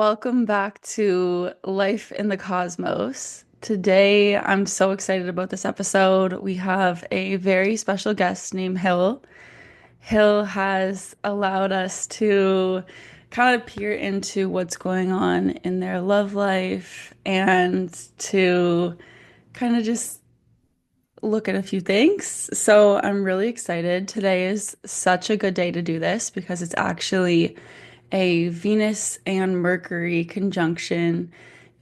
Welcome back to Life in the Cosmos. Today, I'm so excited about this episode. We have a very special guest named Hill. Hill has allowed us to kind of peer into what's going on in their love life and to kind of just look at a few things. So I'm really excited. Today is such a good day to do this because it's actually a Venus and Mercury conjunction.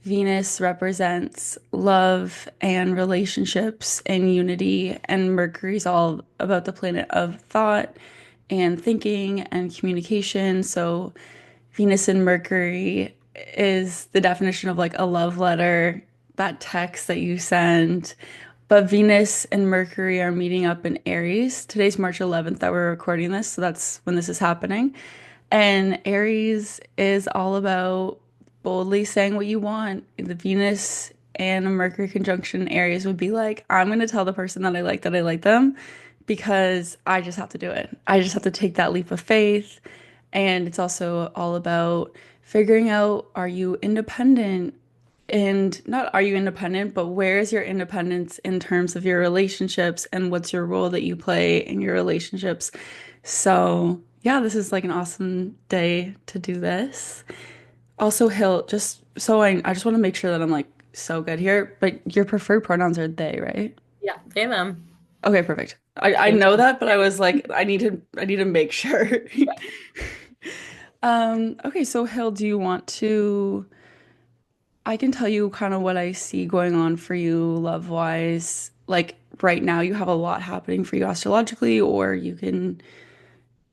Venus represents love and relationships and unity, and Mercury's all about the planet of thought and thinking and communication. So Venus and Mercury is the definition of like a love letter, that text that you send. But Venus and Mercury are meeting up in Aries. Today's March 11th that we're recording this, so that's when this is happening. And Aries is all about boldly saying what you want. The Venus and a Mercury conjunction in Aries would be like, I'm going to tell the person that I like them because I just have to do it. I just have to take that leap of faith. And it's also all about figuring out, are you independent? And not are you independent, but where is your independence in terms of your relationships and what's your role that you play in your relationships? So, yeah, this is like an awesome day to do this. Also, Hill, just so I just want to make sure that I'm like so good here, but your preferred pronouns are they, right? Yeah, they them. Okay, perfect. I Thank know you. that, but I was like, I need to make sure. Okay, so Hill, do you want to I can tell you kind of what I see going on for you love-wise. Like right now, you have a lot happening for you astrologically, or you can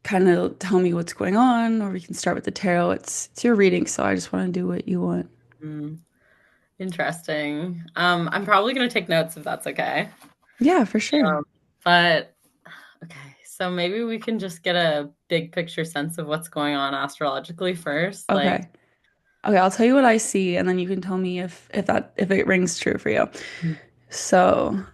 kind of tell me what's going on, or we can start with the tarot. It's your reading, so I just want to do what you want. Mm, interesting. I'm probably gonna take notes if that's okay. Yeah, for sure. Um, but okay, so maybe we can just get a big picture sense of what's going on astrologically first. Like, Okay. Okay, I'll tell you what I see, and then you can tell me if it rings true for you. So,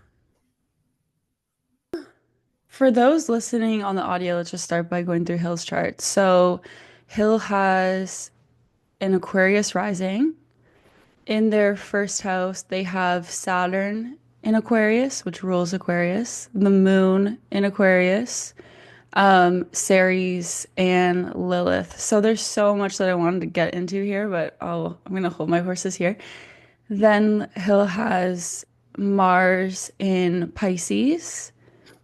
for those listening on the audio, let's just start by going through Hill's chart. So, Hill has an Aquarius rising. In their first house, they have Saturn in Aquarius, which rules Aquarius, the moon in Aquarius, Ceres, and Lilith. So there's so much that I wanted to get into here, but I'm gonna hold my horses here. Then Hill has Mars in Pisces,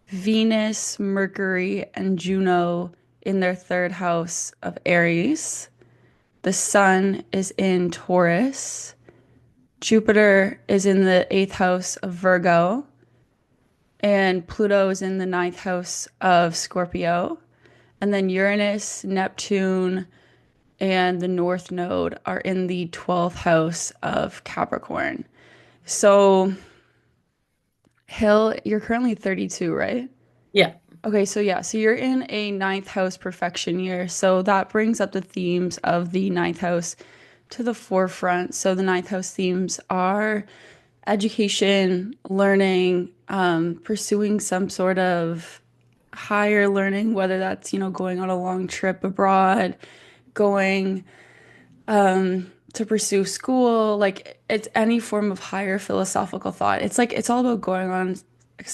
Venus, Mercury, and Juno in their third house of Aries. The sun is in Taurus. Jupiter is in the eighth house of Virgo, and Pluto is in the ninth house of Scorpio. And then Uranus, Neptune, and the North Node are in the 12th house of Capricorn. So, Hill, you're currently 32, right? yeah. Okay, so yeah, so you're in a ninth house perfection year. So that brings up the themes of the ninth house to the forefront. So the ninth house themes are education, learning, pursuing some sort of higher learning, whether that's, going on a long trip abroad, going to pursue school, like it's any form of higher philosophical thought. It's like it's all about going on,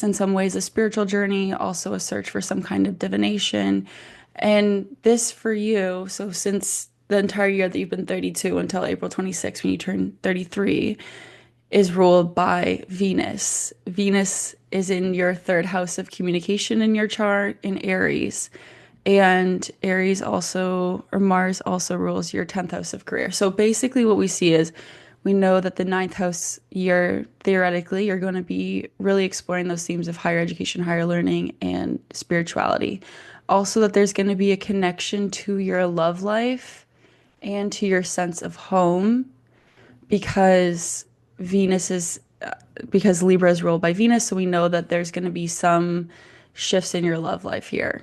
in some ways, a spiritual journey, also a search for some kind of divination. And this for you, so since the entire year that you've been 32 until April 26th when you turn 33, is ruled by Venus. Venus is in your third house of communication in your chart in Aries. And Aries also, or Mars also rules your 10th house of career. So basically, what we see is we know that the ninth house year, theoretically, you're going to be really exploring those themes of higher education, higher learning, and spirituality. Also, that there's going to be a connection to your love life and to your sense of home because Venus is because Libra is ruled by Venus, so we know that there's going to be some shifts in your love life here,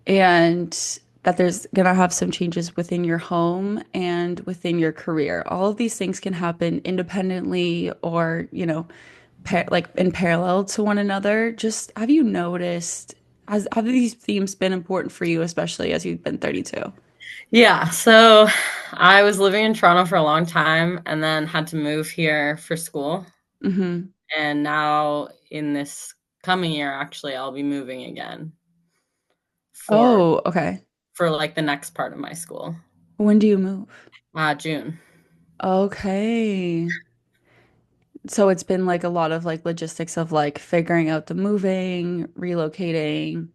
and that there's going to have some changes within your home and within your career. All of these things can happen independently or, like in parallel to one another. Just have you noticed, have these themes been important for you, especially as you've been 32? Yeah, so I was living in Toronto for a long time and then had to move here for school. Mm-hmm. And now in this coming year, actually, I'll be moving again for Oh, okay. like the next part of my school. When do you move? June. Okay. So it's been like a lot of like logistics of like figuring out the moving, relocating,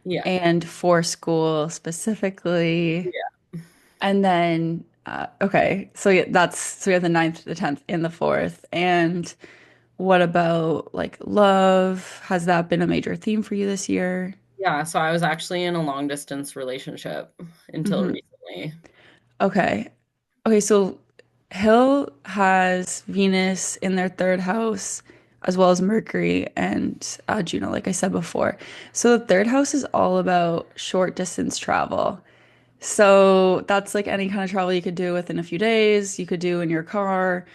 Yeah. and for school specifically. Yeah. And then, okay, so yeah, so we have the ninth, the 10th, and the 4th. And what about like love? Has that been a major theme for you this year? Yeah, so I was actually in a long distance relationship until Hmm. recently. Okay. Okay, so Hill has Venus in their third house, as well as Mercury and Juno, like I said before. So the third house is all about short distance travel. So that's like any kind of travel you could do within a few days, you could do in your car.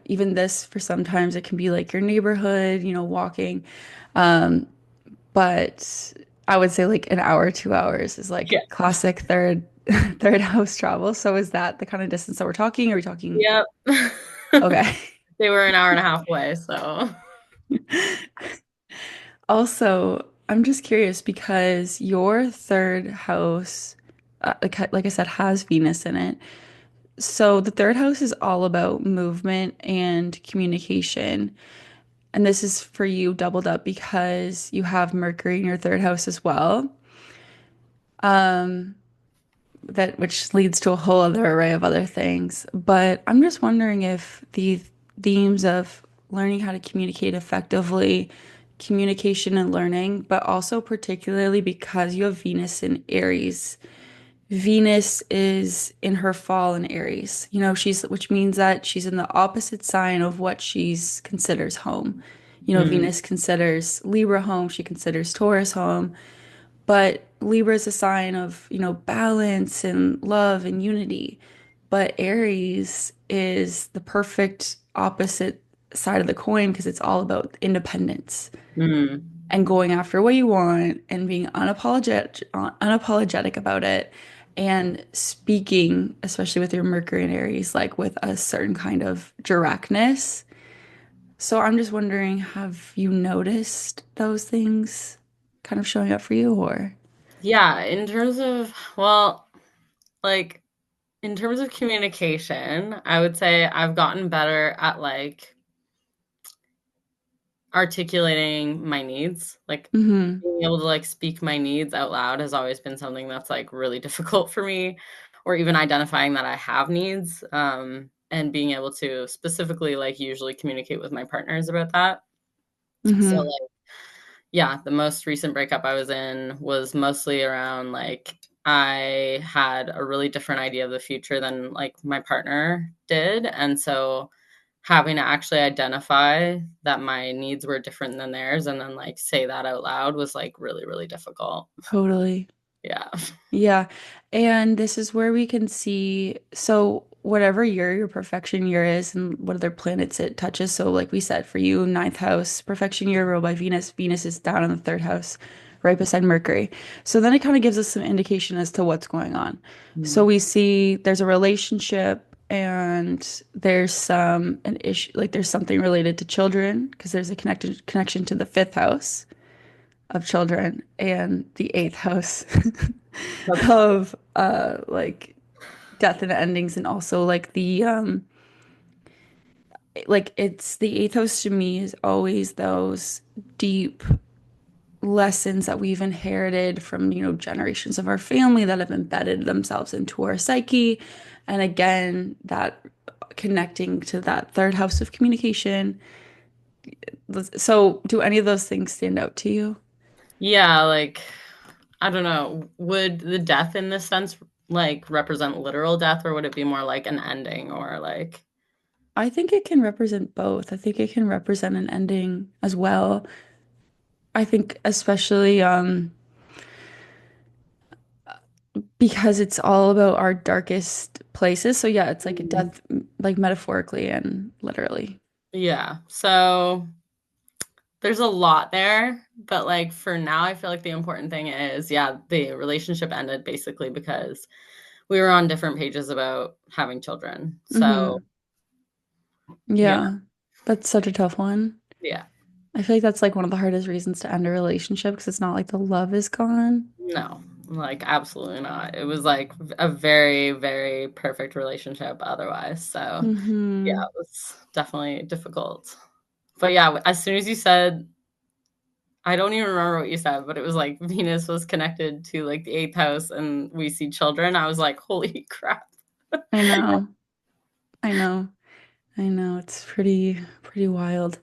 Even this, for sometimes it can be like your neighborhood, walking. But I would say like an hour, 2 hours is like Yeah. classic third house travel. So is that the kind of distance that we're talking? Are we talking? Yep. Okay. They were an hour and a half away, so Also, I'm just curious because your third house, like I said, has Venus in it. So the third house is all about movement and communication. And this is for you doubled up because you have Mercury in your third house as well. Um, that which leads to a whole other array of other things. But I'm just wondering if the themes of learning how to communicate effectively, communication and learning, but also particularly because you have Venus in Aries. Venus is in her fall in Aries. Which means that she's in the opposite sign of what she's considers home. mm, Venus considers Libra home, she considers Taurus home. But Libra is a sign of, balance and love and unity. But Aries is the perfect opposite side of the coin because it's all about independence mm, and going after what you want and being unapologetic about it and speaking, especially with your Mercury and Aries, like with a certain kind of directness. So I'm just wondering, have you noticed those things kind of showing up for you or? yeah, in terms of, well, like in terms of communication, I would say I've gotten better at like articulating my needs. Like Hmm. being able to like speak my needs out loud has always been something that's like really difficult for me, or even identifying that I have needs, and being able to specifically like usually communicate with my partners about that. So Hmm. like yeah, the most recent breakup I was in was mostly around like I had a really different idea of the future than like my partner did. And so having to actually identify that my needs were different than theirs and then like say that out loud was like really, really difficult. Totally. Yeah. Yeah. And this is where we can see, so whatever year your perfection year is and what other planets it touches. So like we said, for you, ninth house, perfection year ruled by Venus. Venus is down in the third house, right beside Mercury. So then it kind of gives us some indication as to what's going on. So Mm. we see there's a relationship and there's an issue, like there's something related to children because there's a connected connection to the fifth house of children and the eighth house That's funny. of like death and endings and also like it's the eighth house to me is always those deep lessons that we've inherited from generations of our family that have embedded themselves into our psyche, and again that connecting to that third house of communication. So do any of those things stand out to you? Yeah, like I don't know, would the death in this sense like represent literal death or would it be more like an ending or like I think it can represent both. I think it can represent an ending as well. I think especially because it's all about our darkest places. So yeah, it's like a mm, death like metaphorically and literally. yeah. So there's a lot there, but like for now I feel like the important thing is yeah, the relationship ended basically because we were on different pages about having children. So Mm-hmm. yeah, Yeah. That's such a tough one. yeah. I feel like that's like one of the hardest reasons to end a relationship because it's not like the love is gone. No, like absolutely not. It was like a very, very perfect relationship otherwise. So yeah, Mm-hmm. it was definitely difficult. But yeah, as soon as you said, I don't even remember what you said, but it was like Venus was connected to like the eighth house and we see children. I was like, holy crap. I know. I know. I know. It's pretty wild.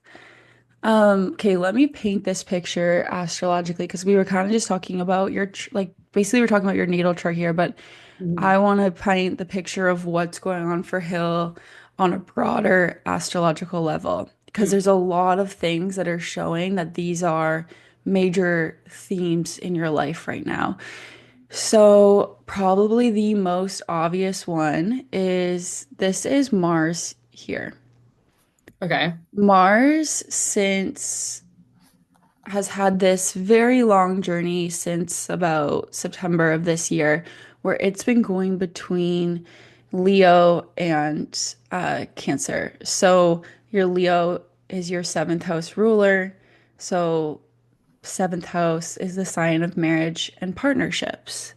Okay, let me paint this picture astrologically because we were kind of just talking about like basically we're talking about your natal chart here, but Mhm. I want to paint the picture of what's going on for Hill on a broader astrological level because Mm. there's a lot of things that are showing that these are major themes in your life right now. So, probably the most obvious one is this is Mars here. Okay. Mars, since has had this very long journey since about September of this year, where it's been going between Leo and Cancer. So your Leo is your seventh house ruler. So seventh house is the sign of marriage and partnerships.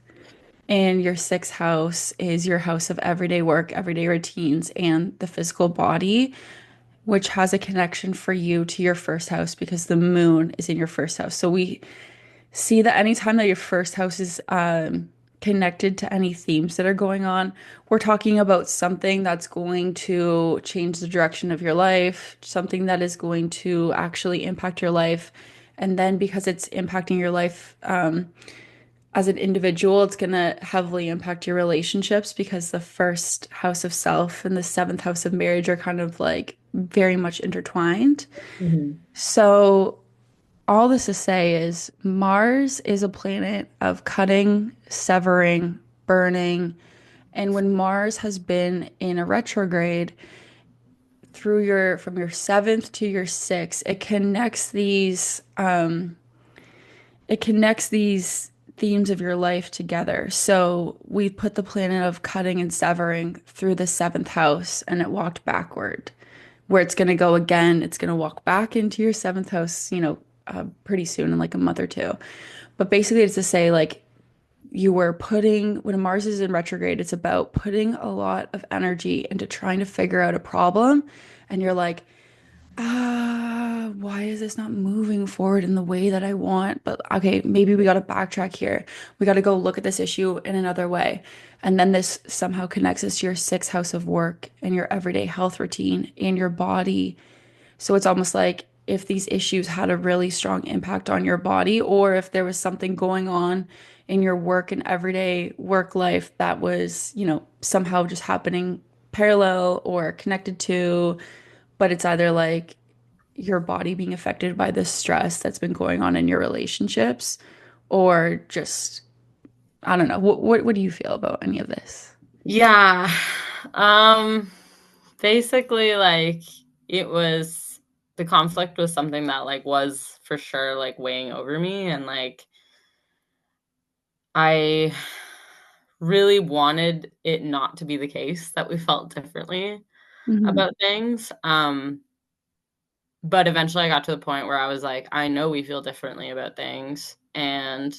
And your sixth house is your house of everyday work, everyday routines, and the physical body, which has a connection for you to your first house because the moon is in your first house. So we see that anytime that your first house is connected to any themes that are going on, we're talking about something that's going to change the direction of your life, something that is going to actually impact your life. And then because it's impacting your life as an individual, it's going to heavily impact your relationships because the first house of self and the seventh house of marriage are kind of like very much intertwined. Mhm. So, all this to say is Mars is a planet of cutting, severing, burning. And when Mars has been in a retrograde through your from your seventh to your sixth, it connects these themes of your life together. So we put the planet of cutting and severing through the seventh house and it walked backward. Where it's going to go again, it's going to walk back into your seventh house, pretty soon in like a month or two. But basically, it's to say, like, you were putting, when Mars is in retrograde, it's about putting a lot of energy into trying to figure out a problem. And you're like, why is this not moving forward in the way that I want? But okay, maybe we got to backtrack here. We got to go look at this issue in another way. And then this somehow connects us to your sixth house of work and your everyday health routine and your body. So it's almost like if these issues had a really strong impact on your body, or if there was something going on in your work and everyday work life that was, somehow just happening parallel or connected to, but it's either like your body being affected by the stress that's been going on in your relationships, or just, I don't know. What do you feel about any of this? Yeah. Um Basically like it was the conflict was something that like was for sure like weighing over me and like I really wanted it not to be the case that we felt differently Hmm. about things. But eventually I got to the point where I was like, I know we feel differently about things. And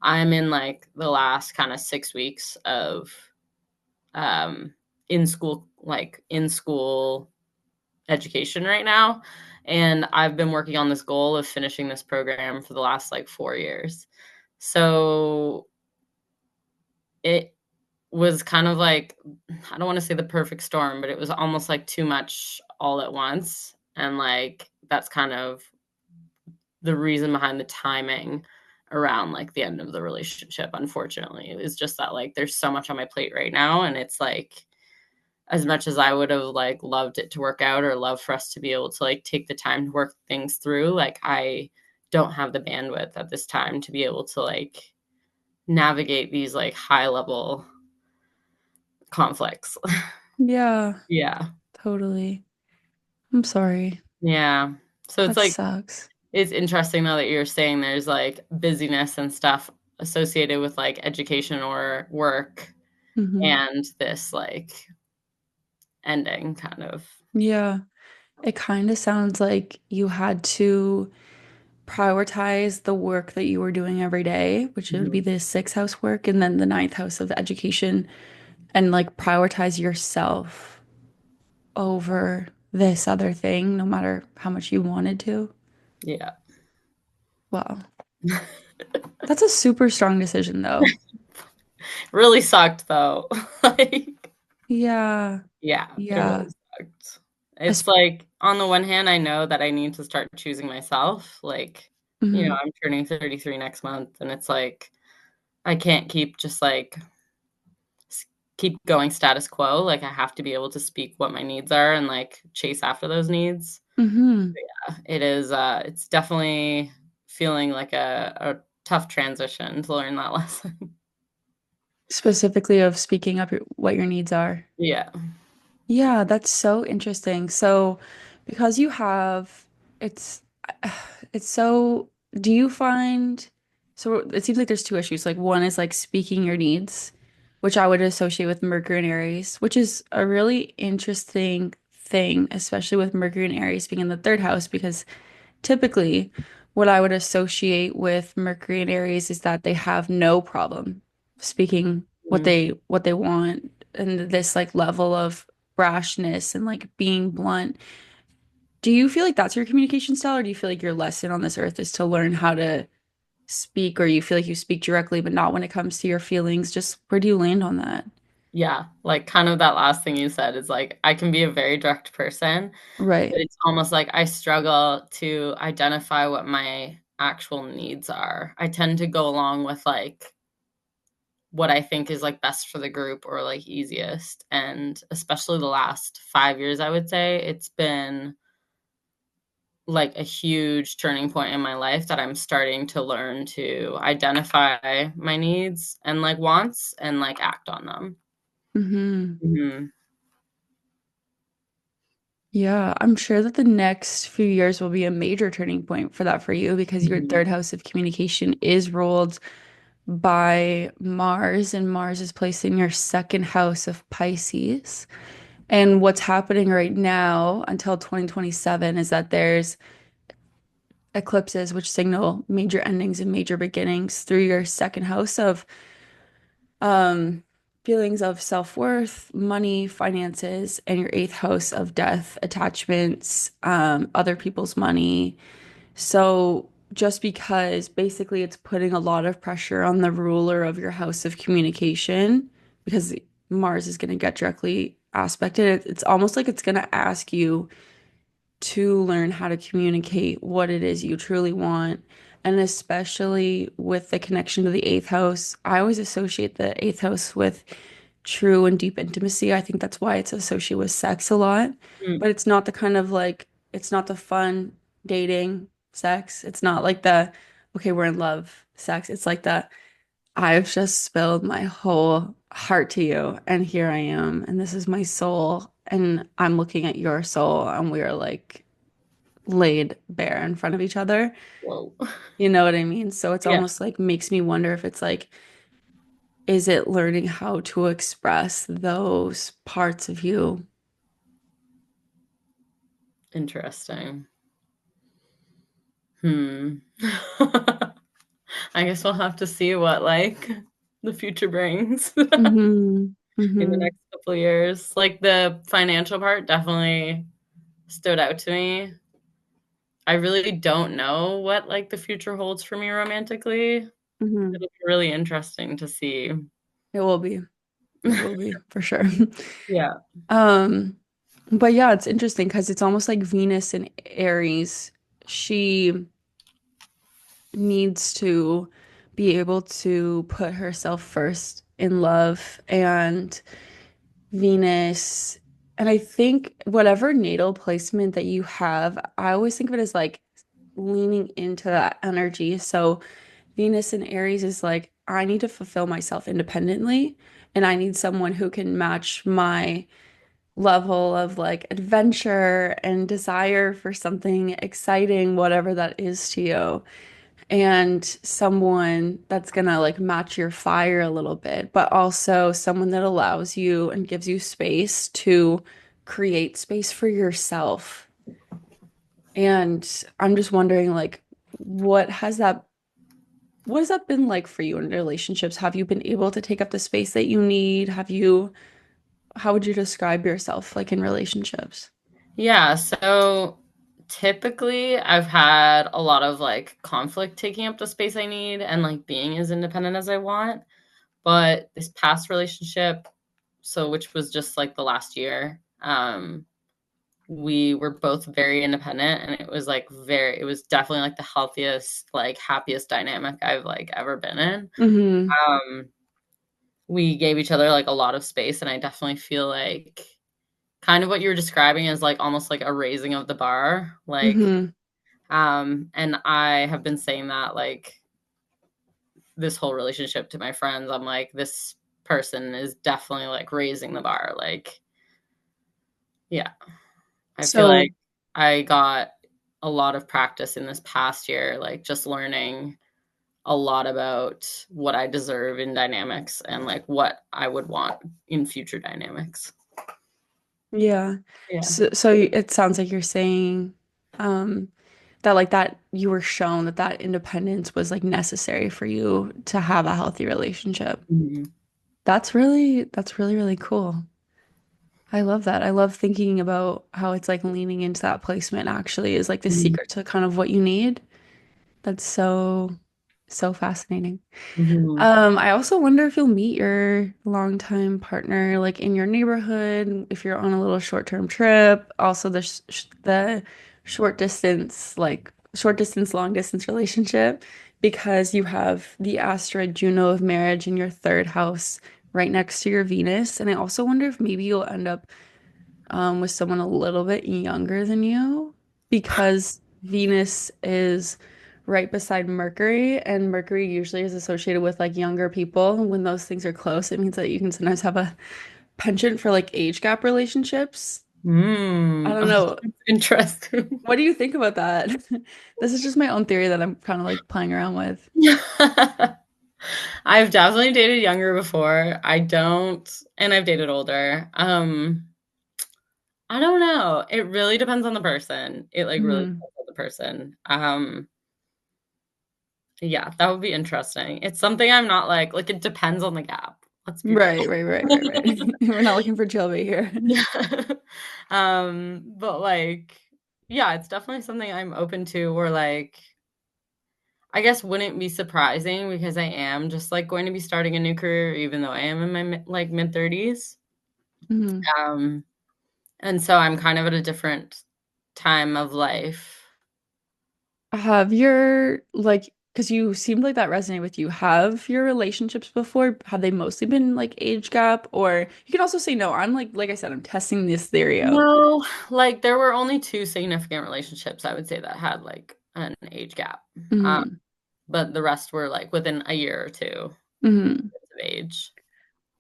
I'm in like the last kind of 6 weeks of um, in school education right now. And I've been working on this goal of finishing this program for the last like 4 years. So it was kind of like, I don't want to say the perfect storm, but it was almost like too much all at once. And like, that's kind of the reason behind the timing around like the end of the relationship, unfortunately. It was just that like there's so much on my plate right now. And it's like, as much as I would have like loved it to work out or love for us to be able to like take the time to work things through, like I don't have the bandwidth at this time to be able to like navigate these like high level conflicts. Yeah, Yeah. totally. I'm sorry. Yeah. So it's That like, sucks. it's interesting though that you're saying there's like busyness and stuff associated with like education or work. Hmm. and this like ending kind of. Yeah. It kind of sounds like you had to prioritize the work that you were doing every day, which would be Mhm. the sixth house work, and then the ninth house of education, and like prioritize yourself over this other thing, no matter how much you wanted to. Yeah. Wow. That's a super strong decision, though. Really sucked though. Like, Yeah. yeah, it Yeah. really sucked. It's Es- like on the one hand, I know that I need to start choosing myself. Like, mhm. I'm turning 33 next month, and it's like I can't keep just like keep going status quo. Like I have to be able to speak what my needs are and like chase after those needs. Mhm. It is it's definitely feeling like a tough transition to learn that lesson. Specifically of speaking up what your needs are. Yeah. Yeah, that's so interesting. So, because you have, it's, it's so, do you find, so it seems like there's two issues. Like one is like speaking your needs, which I would associate with Mercury and Aries, which is a really interesting thing, especially with Mercury and Aries being in the third house, because typically what I would associate with Mercury and Aries is that they have no problem speaking Mm. what they want and this like level of brashness and like being blunt. Do you feel like that's your communication style, or do you feel like your lesson on this earth is to learn how to speak, or you feel like you speak directly, but not when it comes to your feelings? Just where do you land on that? Yeah, like kind of that last thing you said is like I can be a very direct person, Right. but it's almost like I struggle to identify what my actual needs are. I tend to go along with like what I think is like best for the group or like easiest. And especially the last 5 years, I would say it's been like a huge turning point in my life that I'm starting to learn to identify my needs and like wants and like act on them. Hmm. Mhm. Yeah, I'm sure that the next few years will be a major turning point for that for you because your Mhm. third house of communication is ruled by Mars, and Mars is placed in your second house of Pisces. And what's happening right now until 2027 is that there's eclipses which signal major endings and major beginnings through your second house of um feelings of self-worth, money, finances, and your eighth house of death, attachments, other people's money. So just because basically it's putting a lot of pressure on the ruler of your house of communication, because Mars is going to get directly aspected, it's almost like it's going to ask you to learn how to communicate what it is you truly want. And especially with the connection to the eighth house, I always associate the eighth house with true and deep intimacy. I think that's why it's associated with sex a lot. Mm. But it's not the kind of like, it's not the fun dating sex. It's not like the, okay, we're in love sex. It's like the, I've just spilled my whole heart to you, and here I am, and this is my soul, and I'm looking at your soul, and we are like laid bare in front of each other. Whoa. You know what I mean? So it's Yeah, almost like makes me wonder if it's like, is it learning how to express those parts of you? interesting. Hmm. I guess we'll have to see what like the future brings in Hmm. the Hmm. next couple of years. Like the financial part definitely stood out to me. I really don't know what like the future holds for me romantically. Hmm. It'll be really interesting to see. It will be. It will be for sure. Yeah. Um, but yeah, it's interesting because it's almost like Venus in Aries. She needs to be able to put herself first in love, and Venus, and I think whatever natal placement that you have, I always think of it as like leaning into that energy. So Venus in Aries is like, I need to fulfill myself independently, and I need someone who can match my level of like adventure and desire for something exciting, whatever that is to you. and someone that's gonna like match your fire a little bit, but also someone that allows you and gives you space to create space for yourself. And I'm just wondering, like, what has that what has that been like for you in relationships? Have you been able to take up the space that you need? How would you describe yourself like in relationships? Yeah, so typically I've had a lot of like conflict taking up the space I need and like being as independent as I want. But this past relationship, so which was just like the last year, we were both very independent and it was definitely like the healthiest, like happiest dynamic I've like ever been in. Mm-hmm. Um, we gave each other like a lot of space and I definitely feel like kind of what you're describing is like almost like a raising of the bar. Mm-hmm. And I have been saying that like this whole relationship to my friends. I'm like, this person is definitely like raising the bar. Like, yeah, I feel like So, I got a lot of practice in this past year, like just learning a lot about what I deserve in dynamics and like what I would want in future dynamics. yeah. Yeah. It sounds like you're saying um that like that you were shown that that independence was like necessary for you to have a healthy relationship. Mhm. That's really, really cool. I love that. I love thinking about how it's like leaning into that placement actually is like the Mhm. secret to kind of what you need. That's so fascinating. Mhm. I also wonder if you'll meet your longtime partner like in your neighborhood, if you're on a little short-term trip. Also, the short distance, long distance relationship, because you have the asteroid Juno of marriage in your third house right next to your Venus. And I also wonder if maybe you'll end up with someone a little bit younger than you because Venus is right beside Mercury, and Mercury usually is associated with like younger people. When those things are close, it means that you can sometimes have a penchant for like age gap relationships. I Mm. don't know. Interesting. What do you think about that? This is just my own theory that I'm kind of like playing around with. I've definitely dated younger before. And I've dated older. I don't know. It really depends on the person. It like really Mhm. depends on the person. Yeah, that would be interesting. It's something I'm not like it depends on the gap. Let's be real. Right. We're not looking for Jovi here. Yeah. But like, yeah, it's definitely something I'm open to or like I guess wouldn't be surprising because I am just like going to be starting a new career even though I am in my like mid 30s. Mhm. Um and so I'm kind of at a different time of life. Have your like, because you seemed like that resonated with you. Have your relationships before, have they mostly been like age gap? Or you can also say no. Like I said, I'm testing this theory out. No, like there were only two significant relationships I would say that had like an age gap. Um, Hmm. but the rest were like within a year or two Hmm. of age.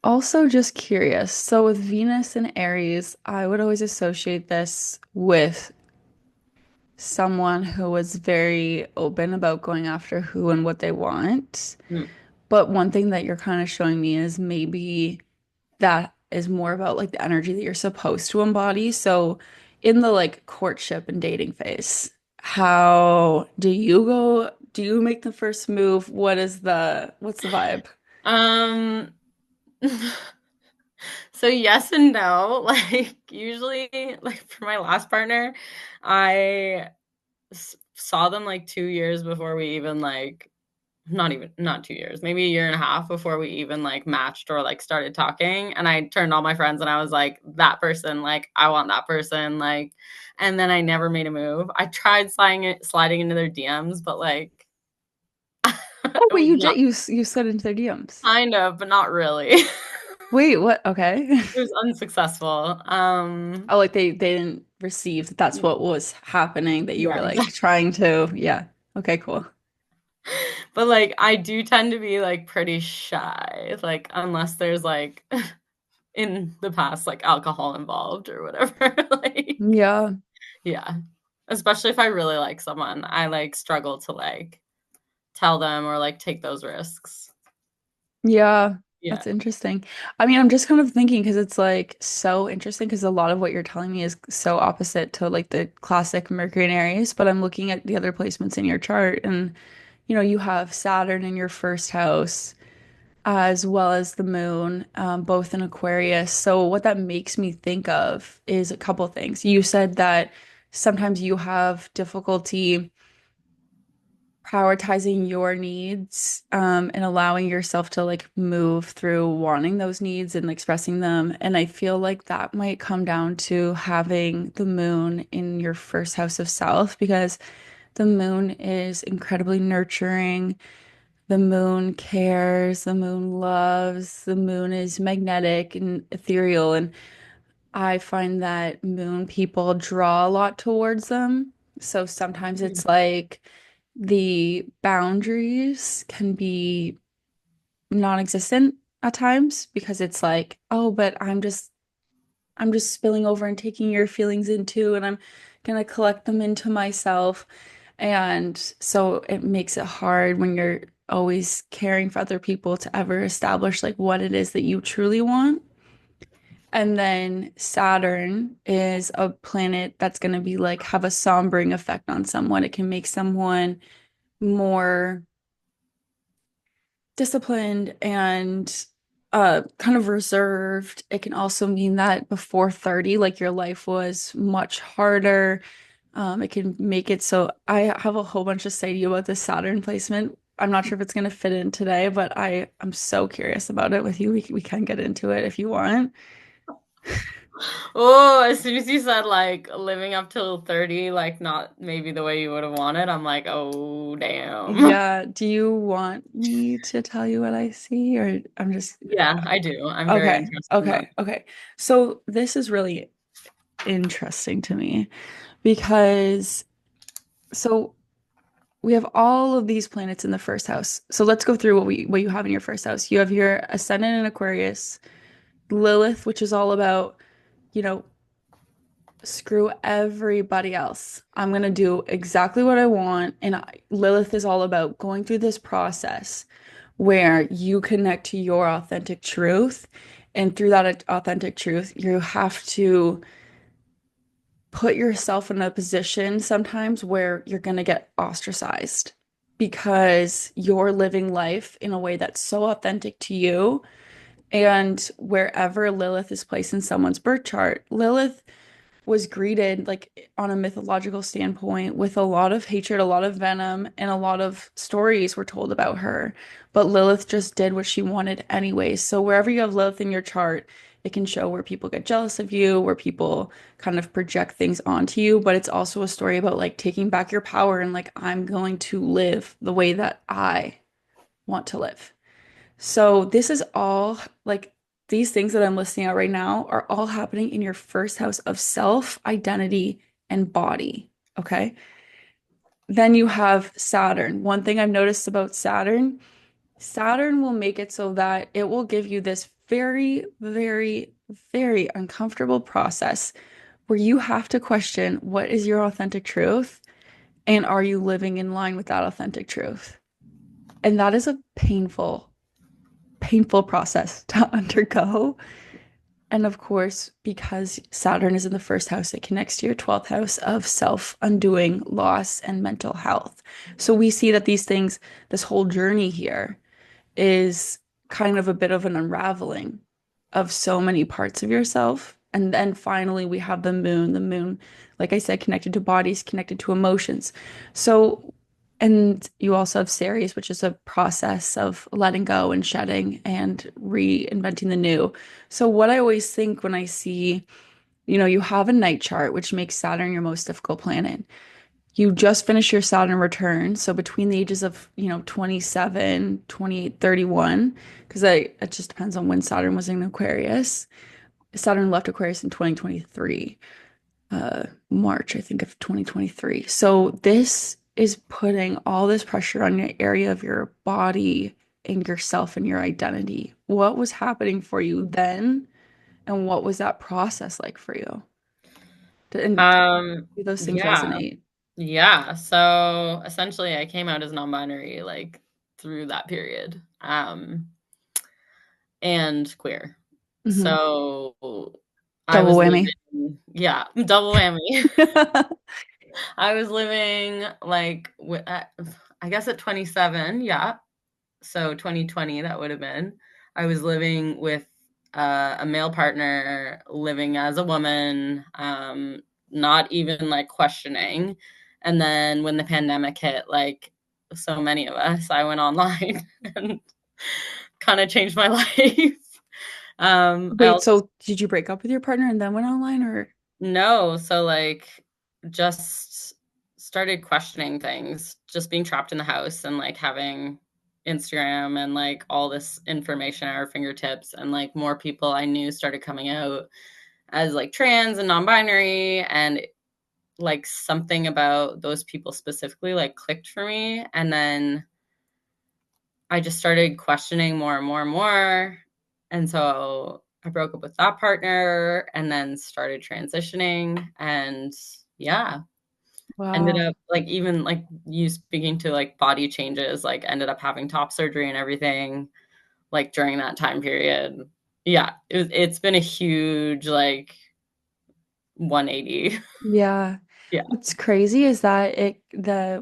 Also, just curious. So with Venus and Aries, I would always associate this with someone who was very open about going after who and what they want. Mm. But one thing that you're kind of showing me is maybe that is more about like the energy that you're supposed to embody. So in the like courtship and dating phase, how do you go? Do you make the first move? What's the vibe? Um, so yes and no. Like usually, like for my last partner, I saw them like 2 years before we even like not 2 years, maybe a year and a half before we even like matched or like started talking. And I turned all my friends and I was like, that person, like I want that person, like. And then I never made a move. I tried sliding into their DMs, but like Oh, it but was you not did you slid into their DMs. kind of, but not really. Wait, what? Okay. It was unsuccessful. Oh, like they didn't receive that that's what was happening, that you Yeah, were like exactly. trying to, yeah. Okay, cool. But like I do tend to be like pretty shy, like unless there's like in the past like alcohol involved or whatever. Like Yeah. yeah. Especially if I really like someone, I like struggle to like tell them or like take those risks. Yeah, Yeah. that's interesting. I mean, I'm just kind of thinking because it's like so interesting because a lot of what you're telling me is so opposite to like the classic Mercury and Aries, but I'm looking at the other placements in your chart and you have Saturn in your first house as well as the moon, both in Aquarius. So what that makes me think of is a couple things. You said that sometimes you have difficulty prioritizing your needs, and allowing yourself to like move through wanting those needs and expressing them. And I feel like that might come down to having the moon in your first house of self because the moon is incredibly nurturing. The moon cares, the moon loves, the moon is magnetic and ethereal. And I find that moon people draw a lot towards them. So sometimes it's like the boundaries can be non-existent at times because it's like, oh, but I'm just spilling over and taking your feelings into, and I'm gonna collect them into myself. And so it makes it hard when you're always caring for other people to ever establish like what it is that you truly want. And then Saturn is a planet that's going to be like have a sombering effect on someone. It can make someone more disciplined and kind of reserved. It can also mean that before 30, like your life was much harder. It can make it so I have a whole bunch to say to you about this Saturn placement. I'm not sure if it's going to fit in today, but I'm so curious about it with you. We can get into it if you want. Oh, as soon as you said like living up till 30, like not maybe the way you would have wanted, I'm like, oh, damn. Yeah, do you want me to tell you what I see, or I'm just Yeah, I do. I'm very okay, interested in that. okay. So this is really interesting to me because so we have all of these planets in the first house. So let's go through what you have in your first house. You have your ascendant in Aquarius, Lilith, which is all about, you know, screw everybody else. I'm gonna do exactly what I want. And Lilith is all about going through this process where you connect to your authentic truth. And through that authentic truth, you have to put yourself in a position sometimes where you're going to get ostracized because you're living life in a way that's so authentic to you. And wherever Lilith is placed in someone's birth chart, Lilith was greeted like on a mythological standpoint with a lot of hatred, a lot of venom, and a lot of stories were told about her. But Lilith just did what she wanted anyways. So wherever you have Lilith in your chart, it can show where people get jealous of you, where people kind of project things onto you, but it's also a story about like taking back your power and like I'm going to live the way that I want to live. So this is all like these things that I'm listing out right now are all happening in your first house of self, identity, and body. Okay. Then you have Saturn. One thing I've noticed about Saturn, Saturn will make it so that it will give you this very, very, very uncomfortable process where you have to question what is your authentic truth and are you living in line with that authentic truth? And that is a painful process to undergo. And of course, because Saturn is in the first house, it connects to your 12th house of self undoing loss and mental health. So we see that these things, this whole journey here is kind of a bit of an unraveling of so many parts of yourself. And then finally, we have the moon. The moon, like I said, connected to bodies, connected to emotions. So, and you also have Ceres, which is a process of letting go and shedding and reinventing the new. So, what I always think when I see, you have a night chart, which makes Saturn your most difficult planet. You just finished your Saturn return. So between the ages of, 27, 28, 31, because it just depends on when Saturn was in Aquarius. Saturn left Aquarius in 2023, March, I think, of 2023. So this is putting all this pressure on your area of your body and yourself and your identity. What was happening for you then? And what was that process like for you? And Um, do those things yeah. resonate? Yeah, so essentially I came out as non-binary like through that period. And queer. Hmm. So I Double was whammy. living, yeah, double whammy. I was living like I guess at 27, yeah. So 2020 that would have been. I was living with a male partner, living as a woman, not even like questioning. And then when the pandemic hit, like so many of us, I went online and kind of changed my life. I Wait, also so did you break up with your partner and then went online or? no, so like just started questioning things, just being trapped in the house and like having Instagram and like all this information at our fingertips, and like more people I knew started coming out as like trans and non-binary, and like something about those people specifically like clicked for me, and then I just started questioning more and more and more. And so I broke up with that partner and then started transitioning. And yeah, ended Wow. up like, even like you speaking to like body changes, like ended up having top surgery and everything like during that time period. Yeah, it's been a huge like 180. Yeah. Yeah. What's crazy is that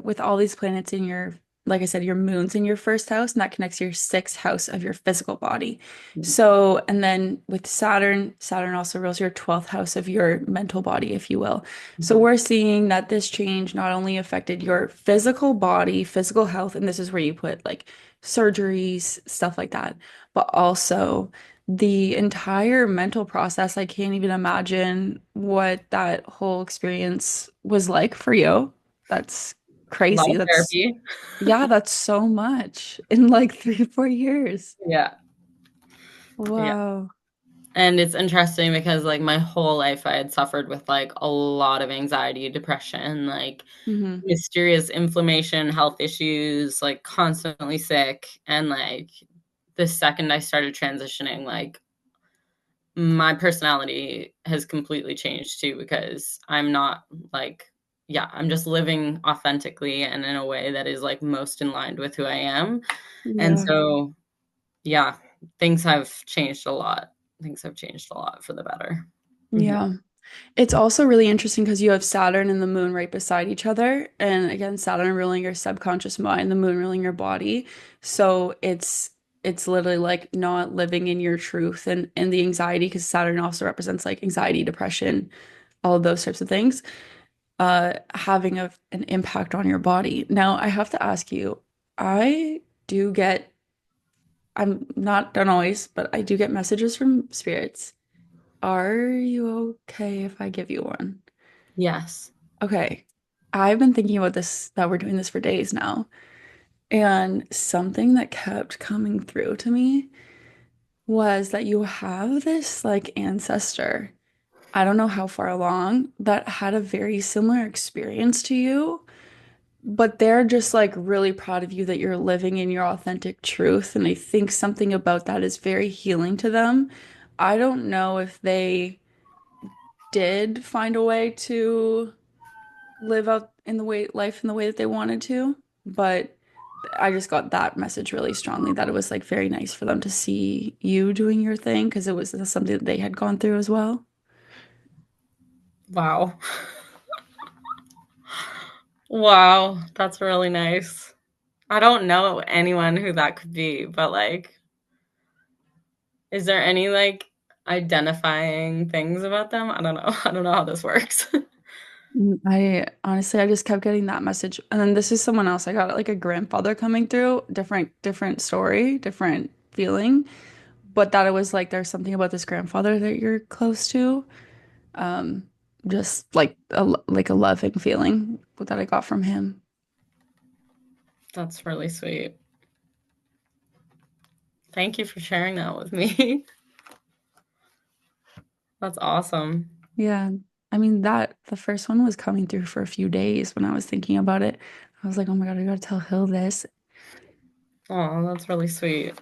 with all these planets in your, like I said, your moon's in your first house, and that connects your sixth house of your physical body. So, and then with Saturn also rules your 12th house of your mental body, if you will. So Mhm. we're seeing that this change not only affected your physical body, physical health, and this is where you put like surgeries, stuff like that, but also the entire mental process. I can't even imagine what that whole experience was like for you. That's A lot crazy. of That's, therapy. yeah, that's so much in like 3, 4 years. Yeah. Yeah. Wow. And it's interesting because like my whole life I had suffered with like a lot of anxiety, depression, like Hmm. mysterious inflammation, health issues, like constantly sick. And like the second I started transitioning, like my personality has completely changed too, because I'm not like, yeah, I'm just living authentically and in a way that is like most in line with who I am. And Yeah. so, yeah, things have changed a lot. Things have changed a lot for the better. Mhm. Yeah. It's also really interesting because you have Saturn and the moon right beside each other. And again, Saturn ruling your subconscious mind, the moon ruling your body. So it's literally like not living in your truth and the anxiety, because Saturn also represents like anxiety, depression, all of those types of things, having an impact on your body. Now, I have to ask you, I do get, I'm not done always, but I do get messages from spirits. Are you okay if I give you one? Yes. Okay. I've been thinking about this, that we're doing this for days now. And something that kept coming through to me was that you have this like ancestor, I don't know how far along, that had a very similar experience to you, but they're just like really proud of you that you're living in your authentic truth. And I think something about that is very healing to them. I don't know if they did find a way to live out in the way life in the way that they wanted to, but I just got that message really strongly that it was like very nice for them to see you doing your thing because it was something that they had gone through as well. Wow. Wow, that's really nice. I don't know anyone who that could be, but like, is there any like identifying things about them? I don't know. I don't know how this works. I honestly, I just kept getting that message. And then this is someone else. I got like a grandfather coming through, different story, different feeling, but that it was like there's something about this grandfather that you're close to. Um, just like like a loving feeling that I got from him. That's really sweet. Thank you for sharing that with me. That's awesome. Yeah. I mean that the first one was coming through for a few days when I was thinking about it. I was like, oh my God, I gotta tell Hill this. Oh, that's really sweet.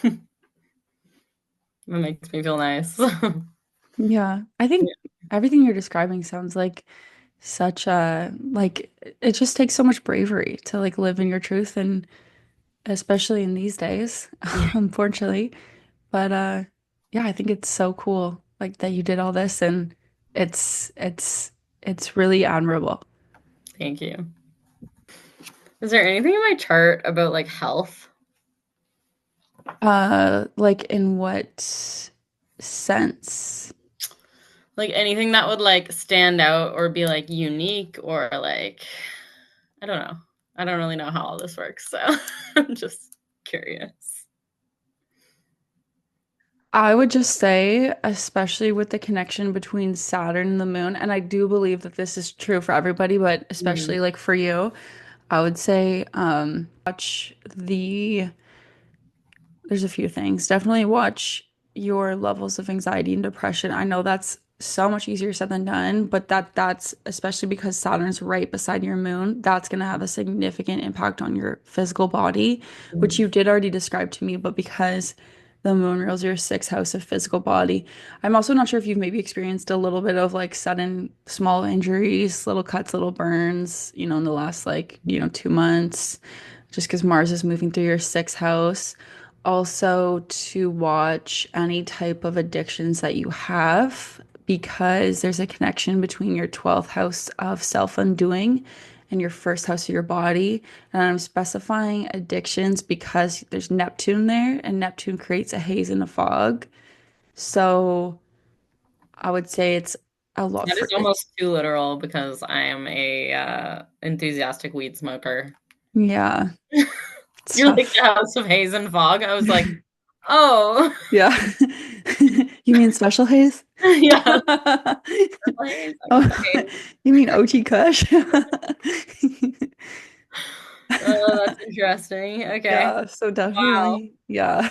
That makes me feel nice. Yeah. I think everything you're describing sounds like such a like it just takes so much bravery to like live in your truth and especially in these days, Yeah. unfortunately. But yeah, I think it's so cool like that you did all this and it's it's it's really admirable. Thank you. Is there anything in my chart about like health? Like in what sense? Like anything that would like stand out or be like unique or like I don't know. I don't really know how all this works, so I'm just curious. I would just say, especially with the connection between Saturn and the moon, and I do believe that this is true for everybody, but Mhm. especially like for you, I would say watch the there's a few things. Definitely watch your levels of anxiety and depression. I know that's so much easier said than done, but that's especially because Saturn's right beside your moon, that's going to have a significant impact on your physical body, which Mhm. you did already describe to me, but because the moon rules your sixth house of physical body. I'm also not sure if you've maybe experienced a little bit of like sudden small injuries, little cuts, little burns, in the last like, 2 months, just because Mars is moving through your sixth house. Also, to watch any type of addictions that you have, because there's a connection between your 12th house of self-undoing and your first house of your body. And I'm specifying addictions because there's Neptune there, and Neptune creates a haze and a fog. So I would say it's a lot That is for it. almost too literal because I am a enthusiastic weed smoker. Yeah, it's You're like the tough. House of Haze and Fog. I was like, oh, Yeah. You mean special haze? yeah, haze, Oh, extra haze. you mean OT Kush? Oh, that's interesting. Okay, Yeah, so wow. definitely, yeah,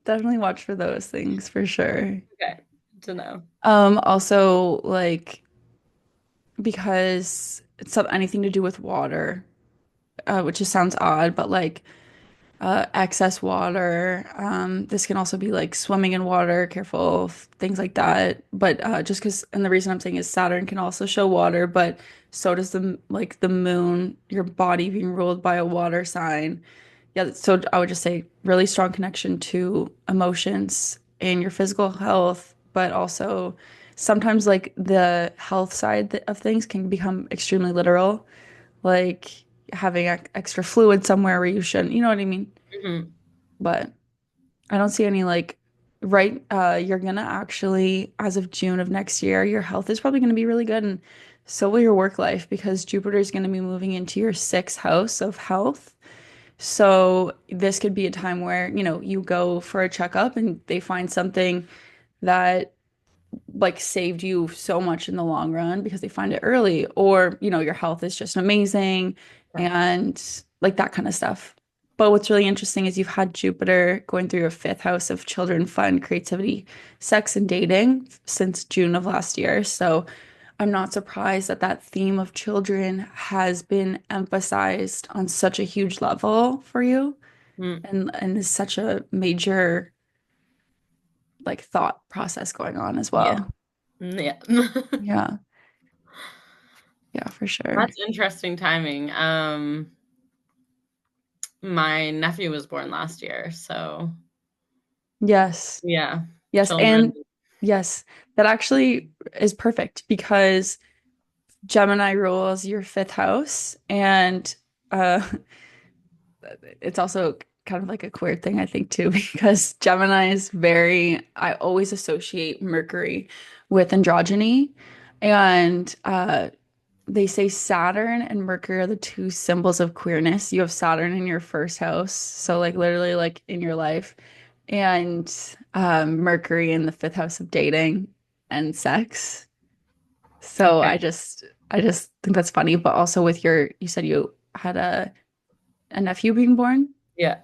definitely watch for those things for sure. Okay, good to know. Also like because it's anything to do with water, which just sounds odd, but like excess water. This can also be like swimming in water, careful, things like that. But just because, and the reason I'm saying is Saturn can also show water, but so does the moon, your body being ruled by a water sign. Yeah, so I would just say really strong connection to emotions and your physical health, but also sometimes like the health side of things can become extremely literal, like having extra fluid somewhere where you shouldn't, you know what I mean? Mhm. But I don't see any like you're gonna actually, as of June of next year, your health is probably gonna be really good and so will your work life because Jupiter is gonna be moving into your sixth house of health. So this could be a time where, you go for a checkup and they find something that like saved you so much in the long run because they find it early, or your health is just amazing Yeah. and like that kind of stuff. But what's really interesting is you've had Jupiter going through your fifth house of children, fun, creativity, sex, and dating since June of last year. So I'm not surprised that that theme of children has been emphasized on such a huge level for you Mm. and is such a major like thought process going on as Yeah. well. Yeah. Yeah. Yeah, for sure. That's interesting timing. My nephew was born last year, so Yes. yeah, Yes. children. And yes, that actually is perfect because Gemini rules your fifth house. And uh, it's also kind of like a queer thing, I think, too, because Gemini is I always associate Mercury with androgyny. And they say Saturn and Mercury are the two symbols of queerness. You have Saturn in your first house, so like literally like in your life, and Mercury in the fifth house of dating and sex. So Okay. I just think that's funny, but also with you said you had a nephew being born. Yeah,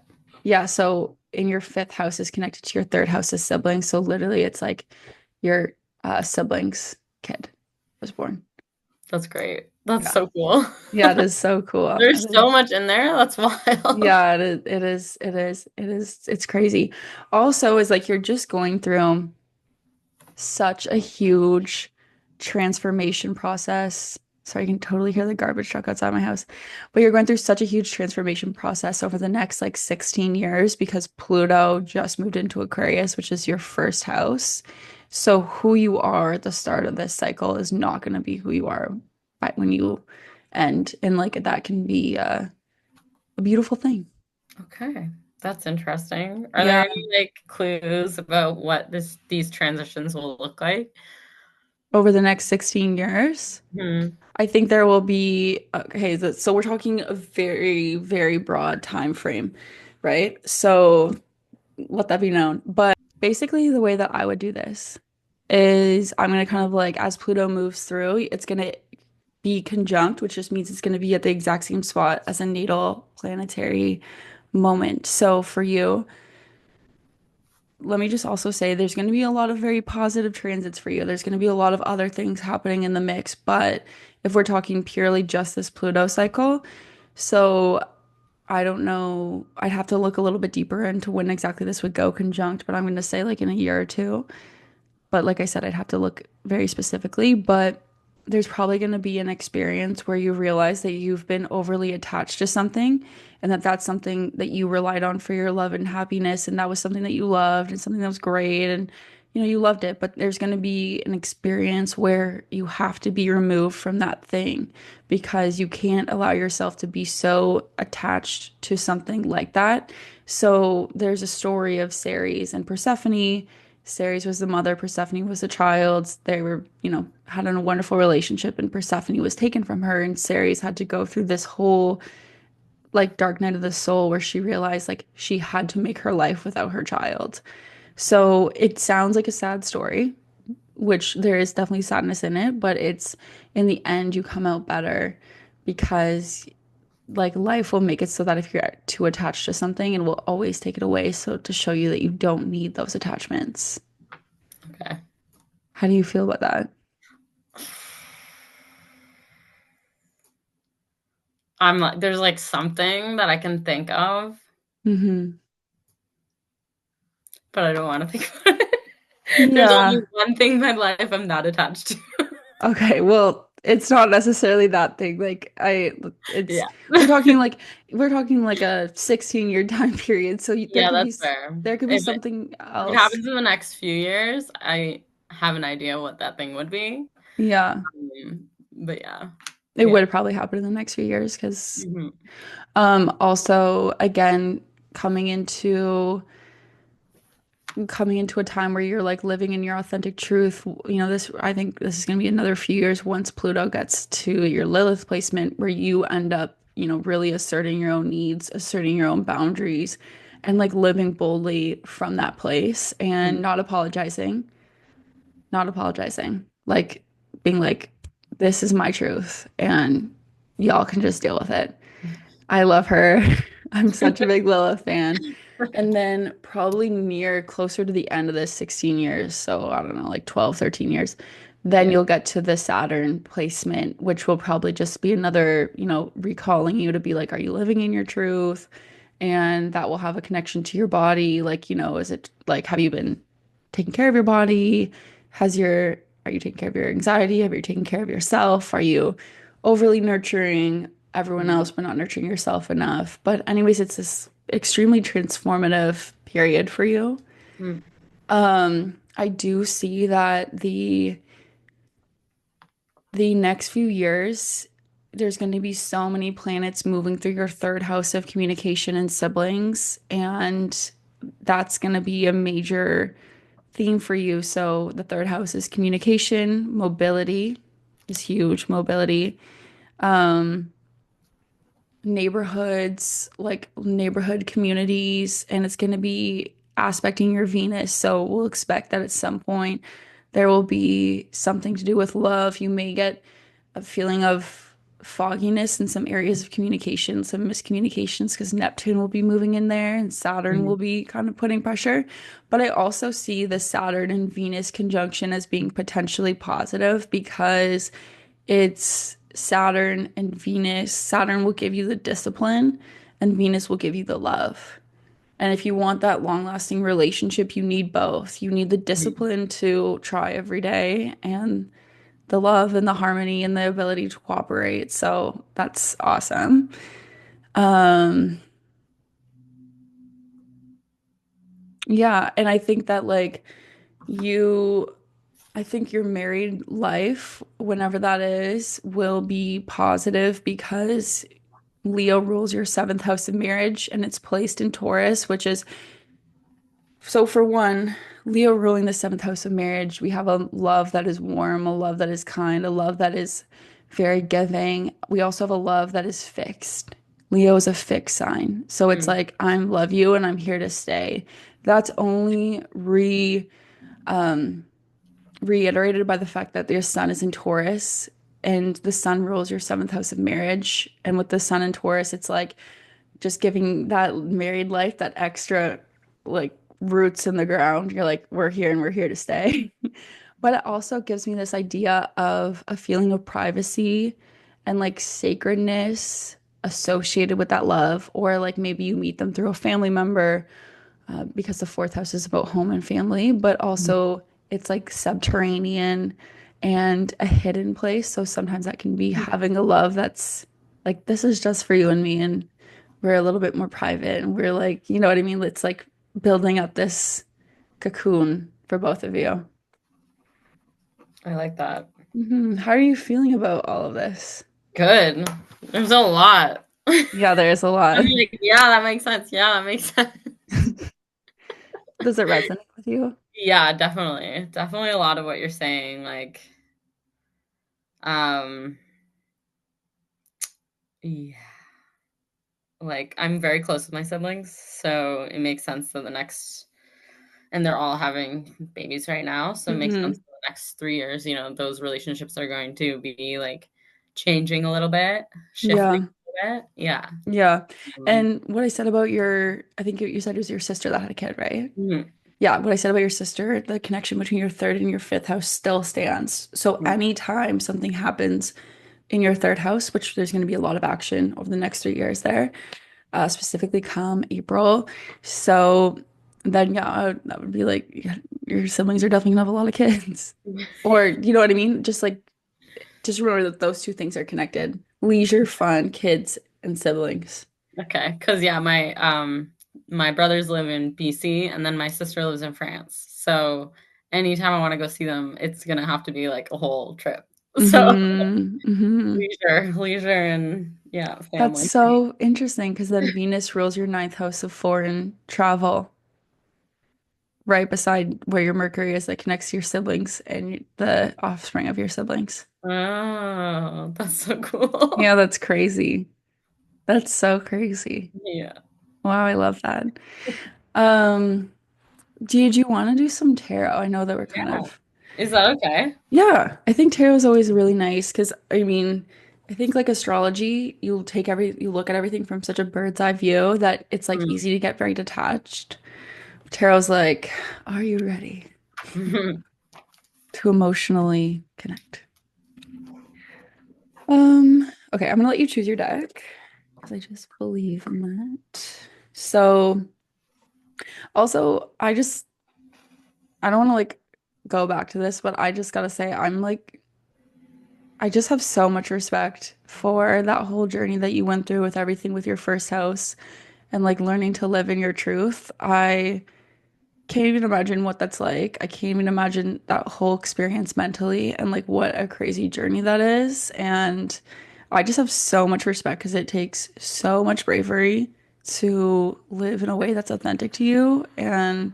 Yeah, so in your fifth house is connected to your third house as siblings. So literally it's like your siblings kid was born. that's great. That's Yeah. so cool. Yeah, it is so cool. It There's is. so much in there. That's wild. Yeah, it's crazy. Also, is like you're just going through such a huge transformation process Sorry, you can totally hear the garbage truck outside my house. But you're going through such a huge transformation process over the next like 16 years because Pluto just moved into Aquarius, which is your first house. So who you are at the start of this cycle is not going to be who you are when you end. And like that can be a beautiful thing. Okay, that's interesting. Are Yeah. there any like clues about what these transitions will look like? Over the next 16 years. Hmm. I think there will be okay, so we're talking a very, very broad time frame, right? So let that be known. But basically, the way that I would do this is I'm gonna kind of like as Pluto moves through, it's gonna be conjunct, which just means it's gonna be at the exact same spot as a natal planetary moment. So for you, let me just also say there's going to be a lot of very positive transits for you. There's going to be a lot of other things happening in the mix, but if we're talking purely just this Pluto cycle, so I don't know, I'd have to look a little bit deeper into when exactly this would go conjunct, but I'm going to say like in a year or two. But like I said, I'd have to look very specifically. But there's probably going to be an experience where you realize that you've been overly attached to something and that that's something that you relied on for your love and happiness. And that was something that you loved and something that was great. And, you know, you loved it. But there's going to be an experience where you have to be removed from that thing because you can't allow yourself to be so attached to something like that. So there's a story of Ceres and Persephone. Ceres was the mother, Persephone was the child. They were, you know, had a wonderful relationship, and Persephone was taken from her, and Ceres had to go through this whole like dark night of the soul where she realized like she had to make her life without her child. So it sounds like a sad story, which there is definitely sadness in it, but it's in the end you come out better because like life will make it so that if you're too attached to something, it will always take it away. So to show you that you don't need those attachments. Okay. How do you feel about that? I'm like, there's like something that I can think of, Hmm. but I don't want to think about it. There's only Yeah. one thing in my life I'm not attached to. Okay. Well, it's not necessarily that thing. It's, Yeah. we're talking like a 16-year time period. So there Yeah, could be, that's fair. there could be If something it else. happens in the next few years, I have an idea what that thing would be. Yeah. But yeah. It Yeah. would probably happen in the next few years because, Hmm. also, again, coming into, coming into a time where you're like living in your authentic truth. You know, this, I think this is going to be another few years once Pluto gets to your Lilith placement where you end up, you know, really asserting your own needs, asserting your own boundaries, and like living boldly from that place and not apologizing, not apologizing, like being like, this is my truth and y'all can just deal with it. I love her. I'm such a big Lilith fan. And then probably near closer to the end of this 16 years, so I don't know, like 12, 13 years, then Yeah. you'll get to the Saturn placement, which will probably just be another, you know, recalling you to be like, are you living in your truth? And that will have a connection to your body. Like, you know, is it like, have you been taking care of your body? Are you taking care of your anxiety? Have you taken care of yourself? Are you overly nurturing everyone else but not nurturing yourself enough? But anyways, it's this extremely transformative period for you. Mm. I do see that the next few years, there's going to be so many planets moving through your third house of communication and siblings, and that's going to be a major theme for you. So the third house is communication, mobility is huge, mobility, neighborhoods, like neighborhood communities, and it's going to be aspecting your Venus. So we'll expect that at some point there will be something to do with love. You may get a feeling of fogginess in some areas of communication, some miscommunications, because Neptune will be moving in there and Saturn will Mm. be kind of putting pressure. But I also see the Saturn and Venus conjunction as being potentially positive because it's Saturn and Venus. Saturn will give you the discipline, and Venus will give you the love. And if you want that long-lasting relationship, you need both. You need the Mm. discipline to try every day and the love and the harmony and the ability to cooperate. So that's awesome. Um, yeah, and I think that like you I think your married life, whenever that is, will be positive because Leo rules your seventh house of marriage and it's placed in Taurus, which is so for one, Leo ruling the seventh house of marriage, we have a love that is warm, a love that is kind, a love that is very giving. We also have a love that is fixed. Leo is a fixed sign. So it's Mm. like, I love you and I'm here to stay. That's only reiterated by the fact that your sun is in Taurus and the sun rules your seventh house of marriage. And with the sun in Taurus, it's like just giving that married life that extra like roots in the ground. You're like, we're here and we're here to stay. But it also gives me this idea of a feeling of privacy and like sacredness associated with that love. Or like maybe you meet them through a family member because the fourth house is about home and family, but also it's like subterranean and a hidden place. So sometimes that can be having a love that's like, this is just for you and me. And we're a little bit more private. And we're like, you know what I mean? It's like building up this cocoon for both of you. I like that. How are you feeling about all of this? Good. There's a lot. I'm Yeah, there's a lot. like, yeah, that makes sense. Yeah, that makes sense. Does it resonate with you? Yeah, definitely. Definitely a lot of what you're saying. Um, yeah, like I'm very close with my siblings, so it makes sense that and they're all having babies right now, so it makes sense Hmm. for the next 3 years, those relationships are going to be like changing a little bit, shifting Yeah. a little bit. Yeah. Yeah. Um, And what I said about I think you said it was your sister that had a kid, right? mhm, Yeah, what I said about your sister, the connection between your third and your fifth house still stands. So mhm, anytime something happens in your third house, which there's going to be a lot of action over the next 3 years there, specifically come April. So then, yeah, that would be like yeah, your siblings are definitely gonna have a lot of kids. Or, you know what I mean? Just remember that those two things are connected. Leisure, fun, kids, and siblings. okay, because yeah, my brothers live in BC and then my sister lives in France. So anytime I want to go see them, it's gonna have to be like a whole trip. So Hmm. leisure and yeah, That's family. so interesting because then Venus rules your ninth house of foreign travel, right beside where your Mercury is that connects to your siblings and the offspring of your siblings. Oh, that's so cool. Yeah, that's crazy. That's so crazy. Yeah. Wow, I love that. Um, did you want to do some tarot? I know that we're kind Yeah. of, Is that okay? yeah, I think tarot is always really nice because I mean, I think like astrology, you look at everything from such a bird's eye view that it's like Mm. easy to get very detached. Tarot's like, are you ready to emotionally connect? Okay, I'm gonna let you choose your deck because I just believe in that. So, also, I don't want to like go back to this, but I just gotta say, I just have so much respect for that whole journey that you went through with everything with your first house and like learning to live in your truth. I can't even imagine what that's like. I can't even imagine that whole experience mentally and like what a crazy journey that is. And I just have so much respect because it takes so much bravery to live in a way that's authentic to you. And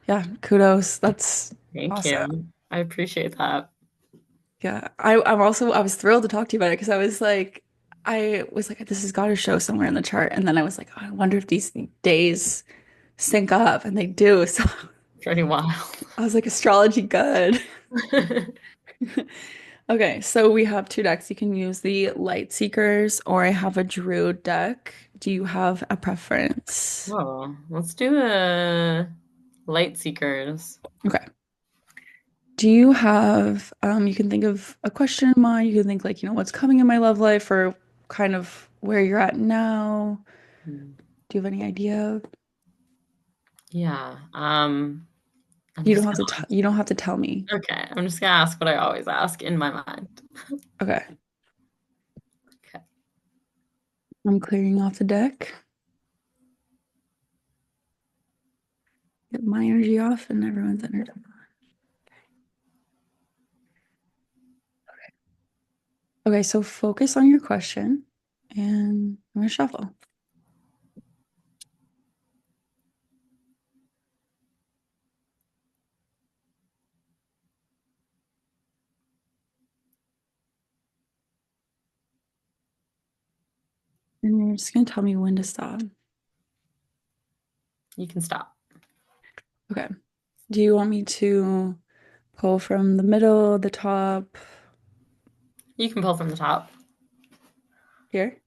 yeah, kudos. That's Thank awesome. you. I appreciate that. Yeah. I was thrilled to talk to you about it because I was like, this has got to show somewhere in the chart. And then I was like, oh, I wonder if these days sync up and they do. So Pretty wild. I was like, astrology good. Okay, so we have two decks. You can use the Light Seekers or I have a Druid deck. Do you have a preference? Oh, let's do the light seekers. Okay. Do you have, you can think of a question in mind. You can think like, what's coming in my love life or kind of where you're at now. Hmm. Do you have any idea? Yeah. I'm You don't just have to gonna you don't have to tell me. okay. I'm just gonna ask what I always ask in my mind. Okay. Okay. I'm clearing off the deck. Get my energy off and everyone's energy. Okay, so focus on your question and I'm gonna shuffle. And you're just gonna tell me when to stop. You can stop. Okay. Do you want me to pull from the middle, the top, You can pull from the top. here?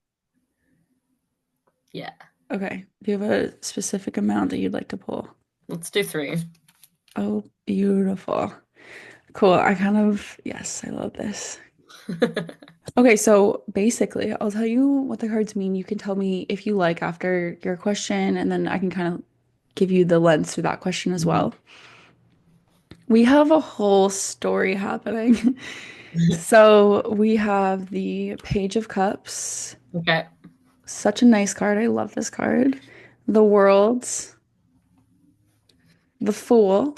Yeah. Okay. Do you have a specific amount that you'd like to pull? Let's do three. Oh, beautiful. Cool. I kind of, yes, I love this. Okay, so basically, I'll tell you what the cards mean. You can tell me if you like after your question, and then I can kind of give you the lens through that question as Mhm. well. We have a whole story happening. So we have the Page of Cups. Okay. Such a nice card. I love this card. The Worlds, the Fool,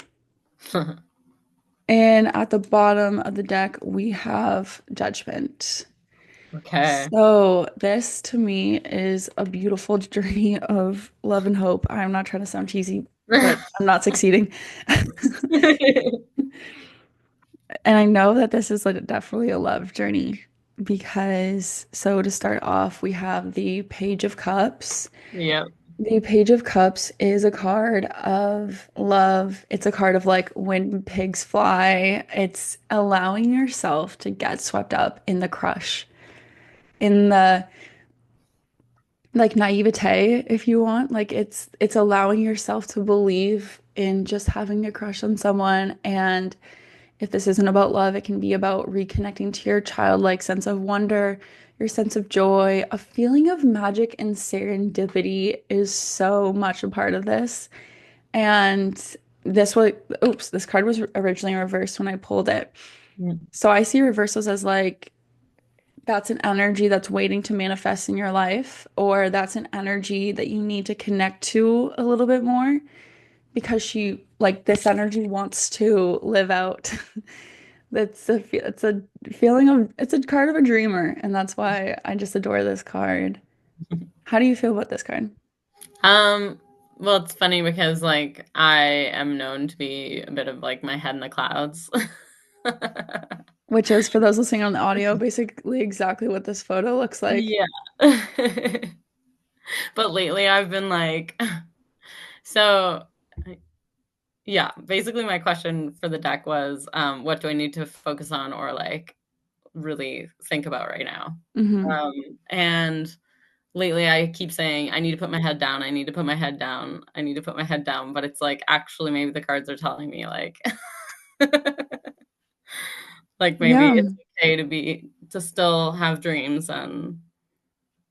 and at the bottom of the deck, we have Judgment. Okay. So this to me is a beautiful journey of love and hope. I'm not trying to sound cheesy, but I'm not succeeding. And I know that this is like definitely a love journey because so to start off, we have the Page of Cups. Yep. The Page of Cups is a card of love. It's a card of like when pigs fly. It's allowing yourself to get swept up in the crush, in the like naivete, if you want. Like it's allowing yourself to believe in just having a crush on someone. And if this isn't about love, it can be about reconnecting to your childlike sense of wonder, your sense of joy. A feeling of magic and serendipity is so much a part of this. And this card was originally reversed when I pulled it. So I see reversals as like that's an energy that's waiting to manifest in your life, or that's an energy that you need to connect to a little bit more because like this energy wants to live out. It's a feeling of it's a card of a dreamer, and that's why I just adore this card. How do you feel about this card? Um, well, it's funny because like I am known to be a bit of like my head in the clouds. Which is for those listening on the audio, basically exactly what this photo looks like. Yeah. But lately I've been like so yeah, basically my question for the deck was what do I need to focus on or like really think about right now? Hmm. And lately I keep saying I need to put my head down, I need to put my head down, I need to put my head down, but it's like actually maybe the cards are telling me like like maybe Yeah, it's okay to still have dreams and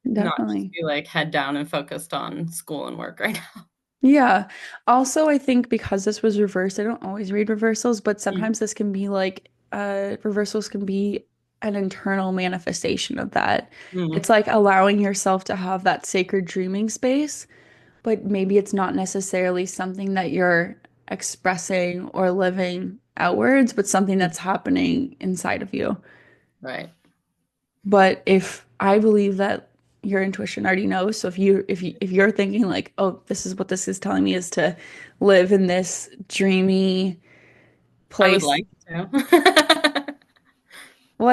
not just definitely. be like head down and focused on school and work right now. Yeah. Also, I think because this was reversed, I don't always read reversals, but Mm, sometimes this can be like reversals can be an internal manifestation of that. mm, It's like allowing yourself to have that sacred dreaming space, but maybe it's not necessarily something that you're expressing or living outwards, but something mm. that's happening inside of you. Right. But if I believe that your intuition already knows, so if you're thinking like, oh, this is what this is telling me is to live in this dreamy I would place. like to. Well,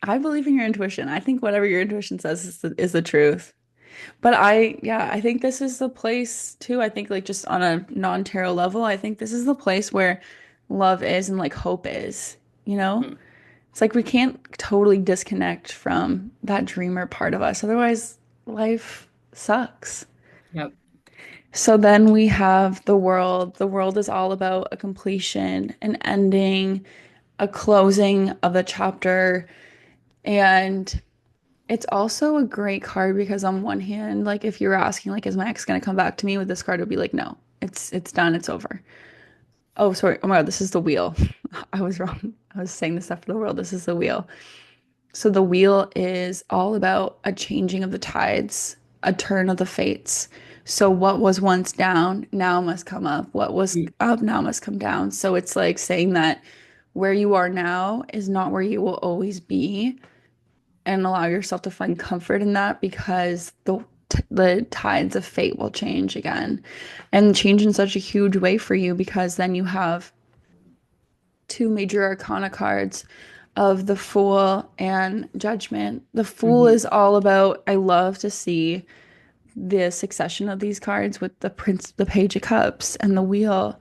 I believe in your intuition. I think whatever your intuition says is the truth. But yeah, I think this is the place too. I think like just on a non-tarot level, I think this is the place where love is and like hope is, you know? Mm, It's like we can't totally disconnect from that dreamer part of us. Otherwise, life sucks. yep. So then we have the world. The world is all about a completion, an ending, a closing of a chapter. And it's also a great card because on one hand, like if you were asking, like, is my ex gonna come back to me with this card, it would be like, no. It's done. It's over. Oh, sorry. Oh my God, this is the wheel. I was wrong. I was saying the stuff for the world. This is the wheel. So the wheel is all about a changing of the tides, a turn of the fates. So what was once down now must come up. What was Mm. up now must come down. So it's like saying that where you are now is not where you will always be, and allow yourself to find comfort in that because the tides of fate will change again and change in such a huge way for you because then you have two major arcana cards of the Fool and Judgment. The Fool Mhm. is all about, I love to see the succession of these cards with the Prince, the Page of Cups, and the Wheel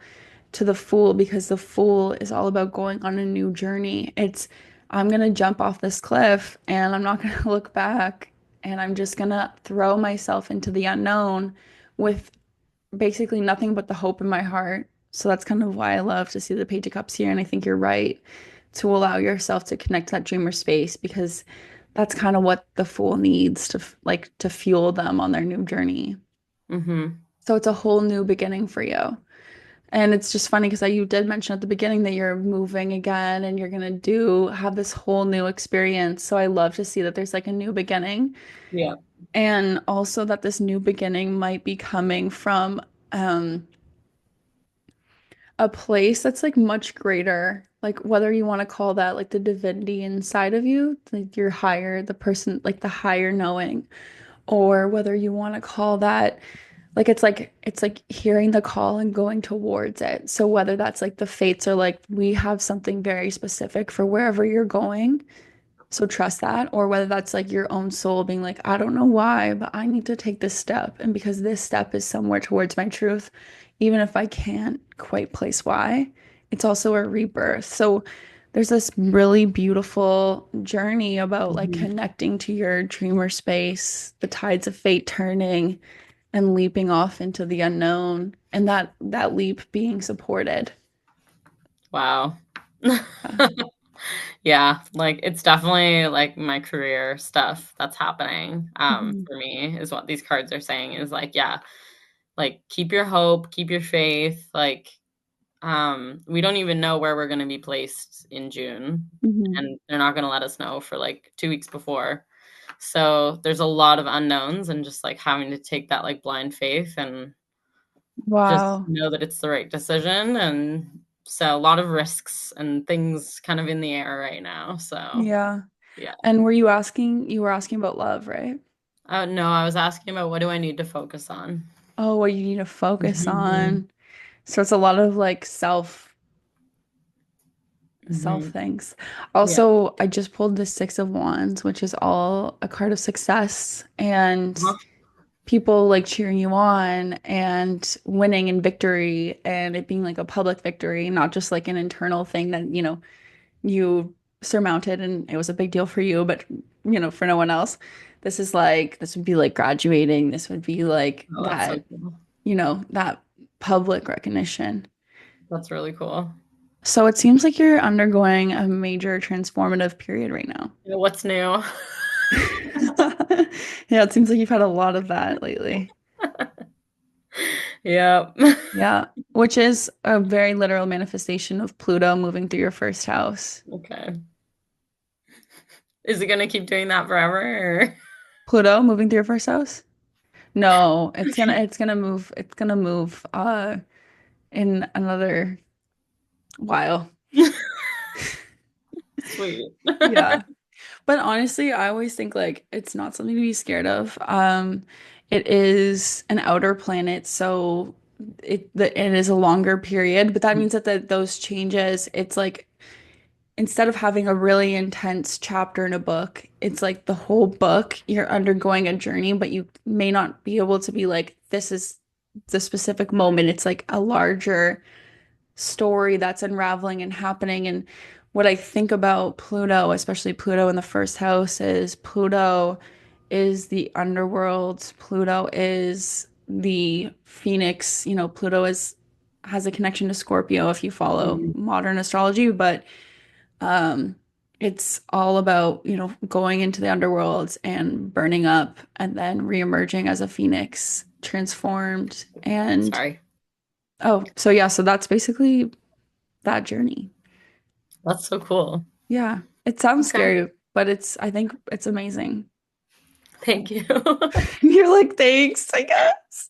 to the Fool because the Fool is all about going on a new journey. It's, I'm gonna jump off this cliff and I'm not gonna look back and I'm just gonna throw myself into the unknown with basically nothing but the hope in my heart. So that's kind of why I love to see the Page of Cups here. And I think you're right to allow yourself to connect to that dreamer space because that's kind of what the Fool needs to like to fuel them on their new journey. Mhm. So it's a whole new beginning for you. And it's just funny because you did mention at the beginning that you're moving again and you're gonna do have this whole new experience. So I love to see that there's like a new beginning Yeah. and also that this new beginning might be coming from um a place that's like much greater, like whether you want to call that like the divinity inside of you, like your higher, the person, like the higher knowing, or whether you want to call that like it's like hearing the call and going towards it. So whether that's like the fates are like we have something very specific for wherever you're going, so trust that, or whether that's like your own soul being like, I don't know why, but I need to take this step. And because this step is somewhere towards my truth, even if I can't quite place why, it's also a rebirth. So there's this really beautiful journey about like Mhm. connecting to your dreamer space, the tides of fate turning and leaping off into the unknown, and that leap being supported. Wow. Yeah. Yeah, like, it's definitely, like, my career stuff that's happening, Mhm. for me is what these cards are saying is, like, yeah, like, keep your hope, keep your faith, like, we don't even know where we're gonna be placed in June, Mhm. and they're not gonna let us know for, like, 2 weeks before. So, there's a lot of unknowns and just, like, having to take that, like, blind faith and just Wow. know that it's the right decision, and so a lot of risks and things kind of in the air right now, so, Yeah. yeah. And you were asking about love, right? Oh, no, I was asking about what do I need to focus on? Oh, what you need to focus Mhm, on. So it's a lot of like self mhm. things. Yeah. Also, I just pulled the Six of Wands, which is all a card of success and Uh-huh. people like cheering you on and winning and victory and it being like a public victory, not just like an internal thing that, you surmounted and it was a big deal for you, but for no one else. This would be like graduating. This would be like Oh, that's so that, cool. that public recognition. That's really cool. So it seems like you're undergoing a major transformative period right now. Yeah, what's new? Yeah, it seems like you've had a lot of that lately. Yep. Yeah, which is a very literal manifestation of Pluto moving through your first house. Okay. Is it gonna keep doing that forever, or Pluto moving through your first house? No, it's gonna move in another while. Sweet. Yeah. But honestly, I always think like it's not something to be scared of. It is an outer planet, so it is a longer period, but that means that those changes, it's like instead of having a really intense chapter in a book, it's like the whole book, you're undergoing a journey, but you may not be able to be like, this is the specific moment. It's like a larger story that's unraveling and happening. And what I think about Pluto, especially Pluto in the first house, is Pluto is the underworld. Pluto is the phoenix. Pluto is has a connection to Scorpio if you follow Mhm. modern astrology, but um it's all about, going into the underworld and burning up and then reemerging as a phoenix, transformed and Sorry. Oh, so yeah, so that's basically that journey. That's so cool. Yeah. It sounds Okay. scary, but I think it's amazing. Thank you. You're like, thanks, I guess.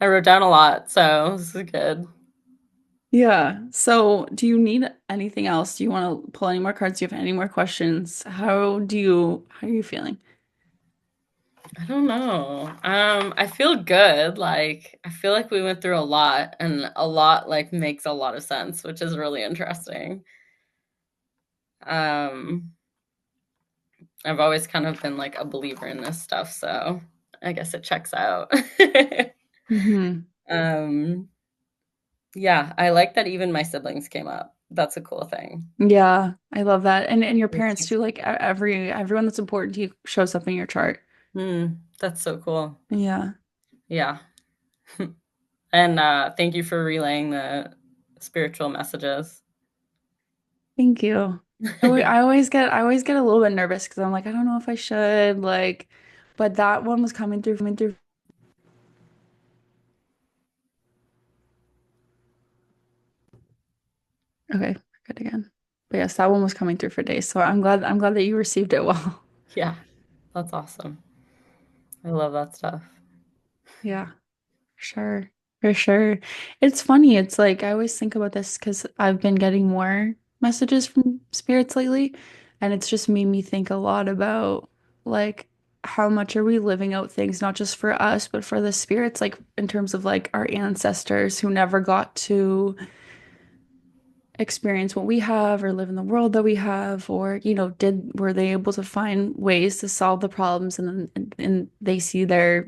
I wrote down a lot, so this is good. Yeah. So, do you need anything else? Do you want to pull any more cards? Do you have any more questions? How are you feeling? I don't know. I feel good. Like I feel like we went through a lot and a lot like makes a lot of sense, which is really interesting. Um, I've always kind of been like a believer in this stuff, so I guess it checks out. Hmm. um, yeah, I like that even my siblings came up. That's a cool thing. Yeah, I love that. And your It's parents like, too, like everyone that's important to you shows up in your chart. that's so cool. Yeah. Yeah. And thank you for relaying the spiritual messages. Thank you. I always get a little bit nervous because I'm like, I don't know if I should, like, but that one was coming through. Okay, good again. But yes, that one was coming through for days. So I'm glad that you received it well. Yeah, that's awesome. I love that stuff. Yeah, for sure. For sure. It's funny. It's like I always think about this because I've been getting more messages from spirits lately, and it's just made me think a lot about like how much are we living out things not just for us, but for the spirits, like in terms of like our ancestors who never got to experience what we have or live in the world that we have, or were they able to find ways to solve the problems, and they see their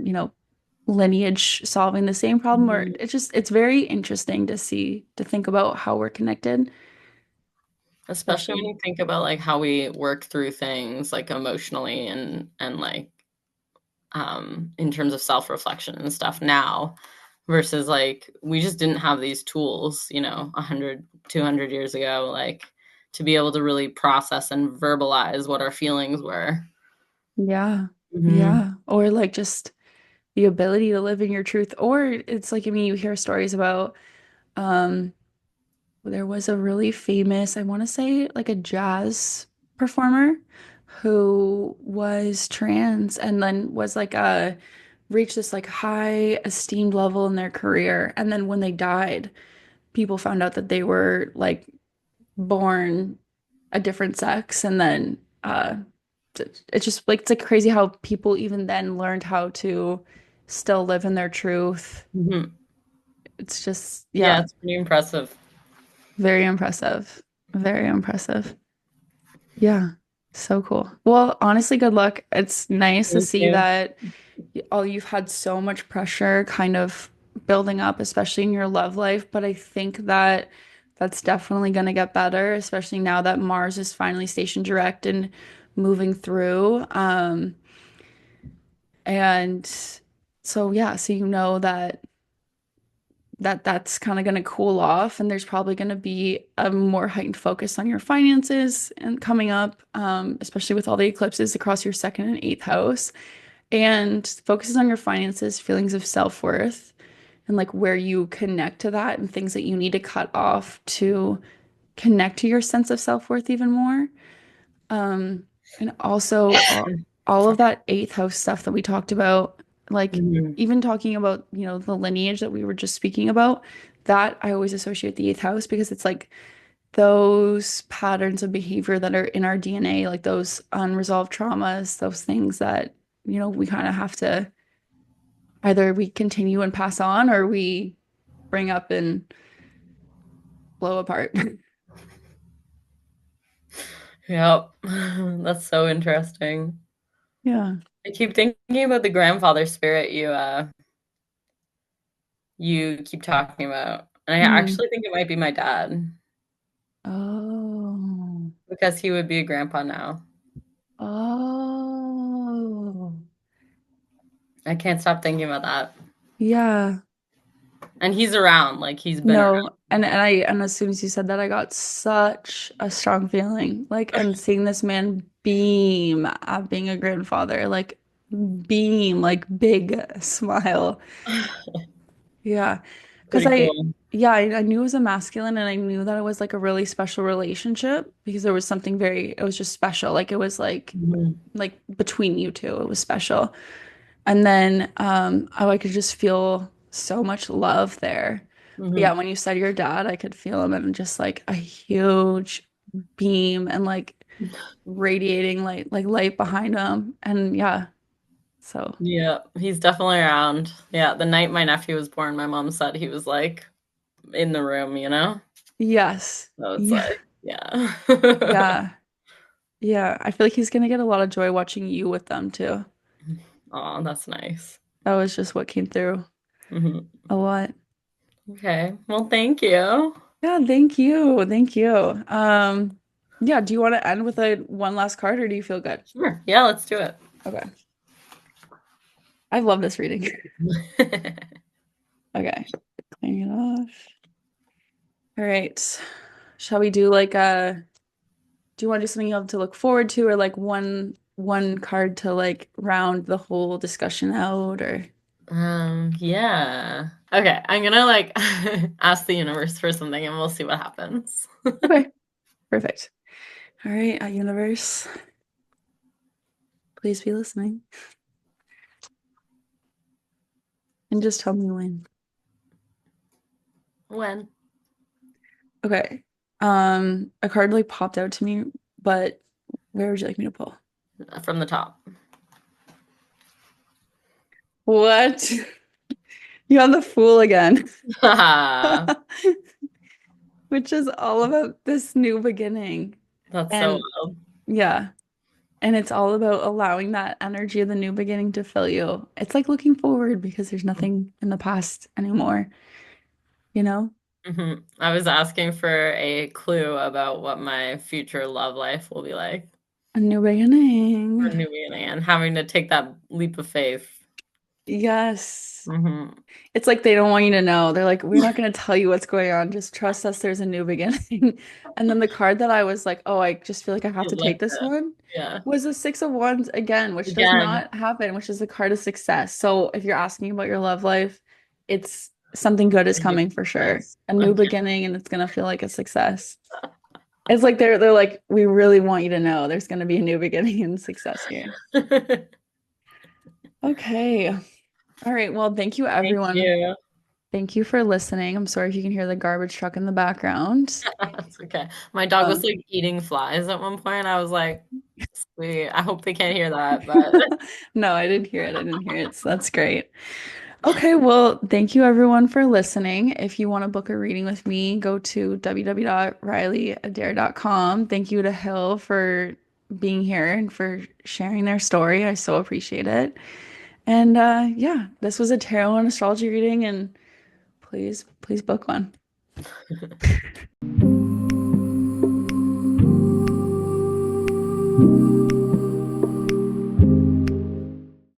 lineage solving the same problem, or Mhm. it's very interesting to think about how we're connected, Especially when especially. you think about like how we work through things like emotionally and like in terms of self-reflection and stuff now versus like we just didn't have these tools, 100, 200 years ago, like to be able to really process and verbalize what our feelings were. Yeah. Hmm. Yeah. Or like just the ability to live in your truth. Or it's like, I mean, you hear stories about um there was a really famous, I want to say like a jazz performer who was trans and then was like reached this like high esteemed level in their career. And then when they died, people found out that they were like born a different sex. And then it's just like it's like crazy how people even then learned how to still live in their truth. Hmm. It's just, Yeah, yeah, it's pretty impressive. very impressive. Very impressive. Yeah, so cool. Well, honestly, good luck. It's nice to Thank see you. that you've had so much pressure kind of building up, especially in your love life. But I think that that's definitely going to get better, especially now that Mars is finally stationed direct and moving through. And so, yeah, so you know that that's kind of going to cool off, and there's probably going to be a more heightened focus on your finances and coming up, especially with all the eclipses across your second and eighth house, and focuses on your finances, feelings of self-worth, and like where you connect to that and things that you need to cut off to connect to your sense of self-worth even more. And also all of Sorry. that eighth house stuff that we talked about, like Mhm. even talking about, the lineage that we were just speaking about, that I always associate the eighth house because it's like those patterns of behavior that are in our DNA, like those unresolved traumas, those things that, we kind of have to either we continue and pass on or we bring up and blow apart. Yep. That's so interesting. Yeah. I keep thinking about the grandfather spirit you keep talking about. And I Mm. actually think it might be my dad Oh. because he would be a grandpa now. Oh. I can't stop thinking about that. Yeah. And he's around, like he's been around. No. And as soon as you said that, I got such a strong feeling. Like, and seeing this man beam at being a grandfather, like beam, like big smile. Yeah. Because Pretty I, cool. yeah, I knew it was a masculine and I knew that it was like a really special relationship because there was something very, it was just special. Like it was Mhm. like between you two, it was special. And then I could just feel so much love there. But yeah, Mhm. when you said your dad, I could feel him and just like a huge beam and like radiating like light behind him. And yeah, so Yeah, he's definitely around. Yeah, the night my nephew was born, my mom said he was like in the room, you know? yes. So it's Yeah. like, yeah. Yeah. Yeah. I feel like he's gonna get a lot of joy watching you with them too. Oh, that's nice. That was just what came through Mhm. a lot. Okay. Well, thank you. Yeah, thank you. Thank you. Yeah, do you want to end with a one last card or do you feel good? Sure. Yeah, let's do it. Okay. I love this reading. Okay. Clearing it off. All right. Shall we do like do you want to do something you have to look forward to or like one card to like round the whole discussion out or Yeah. Okay, I'm gonna like ask the universe for something and we'll see what happens. okay, perfect. All right, universe, please be listening and just tell me when. When? Okay. A card like popped out to me, but where would you like me to pull? From the top. What? You on the Fool again. That's Which is all about this new beginning. so And wild. yeah, and it's all about allowing that energy of the new beginning to fill you. It's like looking forward because there's nothing in the past anymore, you know? I was asking for a clue about what my future love life will be like A new for beginning. New Beginning and having to take that leap of faith. Yes. Hmm It's like they don't want you to know. They're like, we're not going to tell you what's going on. Just trust us. There's a new beginning. And then the card that I was like, oh, I just feel like I have You to take liked this it. one Yeah. was the Six of Wands again, which does Again. not happen, which is the card of success. So if you're asking about your love life, it's something good is Thank you coming for for sure. this. A new beginning, and it's going to feel like a success. It's like they're like, we really want you to know there's going to be a new beginning and success here. Okay. Okay. All right. Well, thank you, Thank everyone. you. Thank you for listening. I'm sorry if you can hear the garbage truck in the background. That's okay. My dog was Um, like eating flies at one point. I was like, sweet. I hope they can't hear that, but no, I didn't hear it. I didn't hear it. So that's great. Okay, well, thank you everyone for listening. If you want to book a reading with me, go to www.rileyadair.com. Thank you to Hill for being here and for sharing their story. I so appreciate it. And yeah, this was a tarot and astrology reading, and please book one.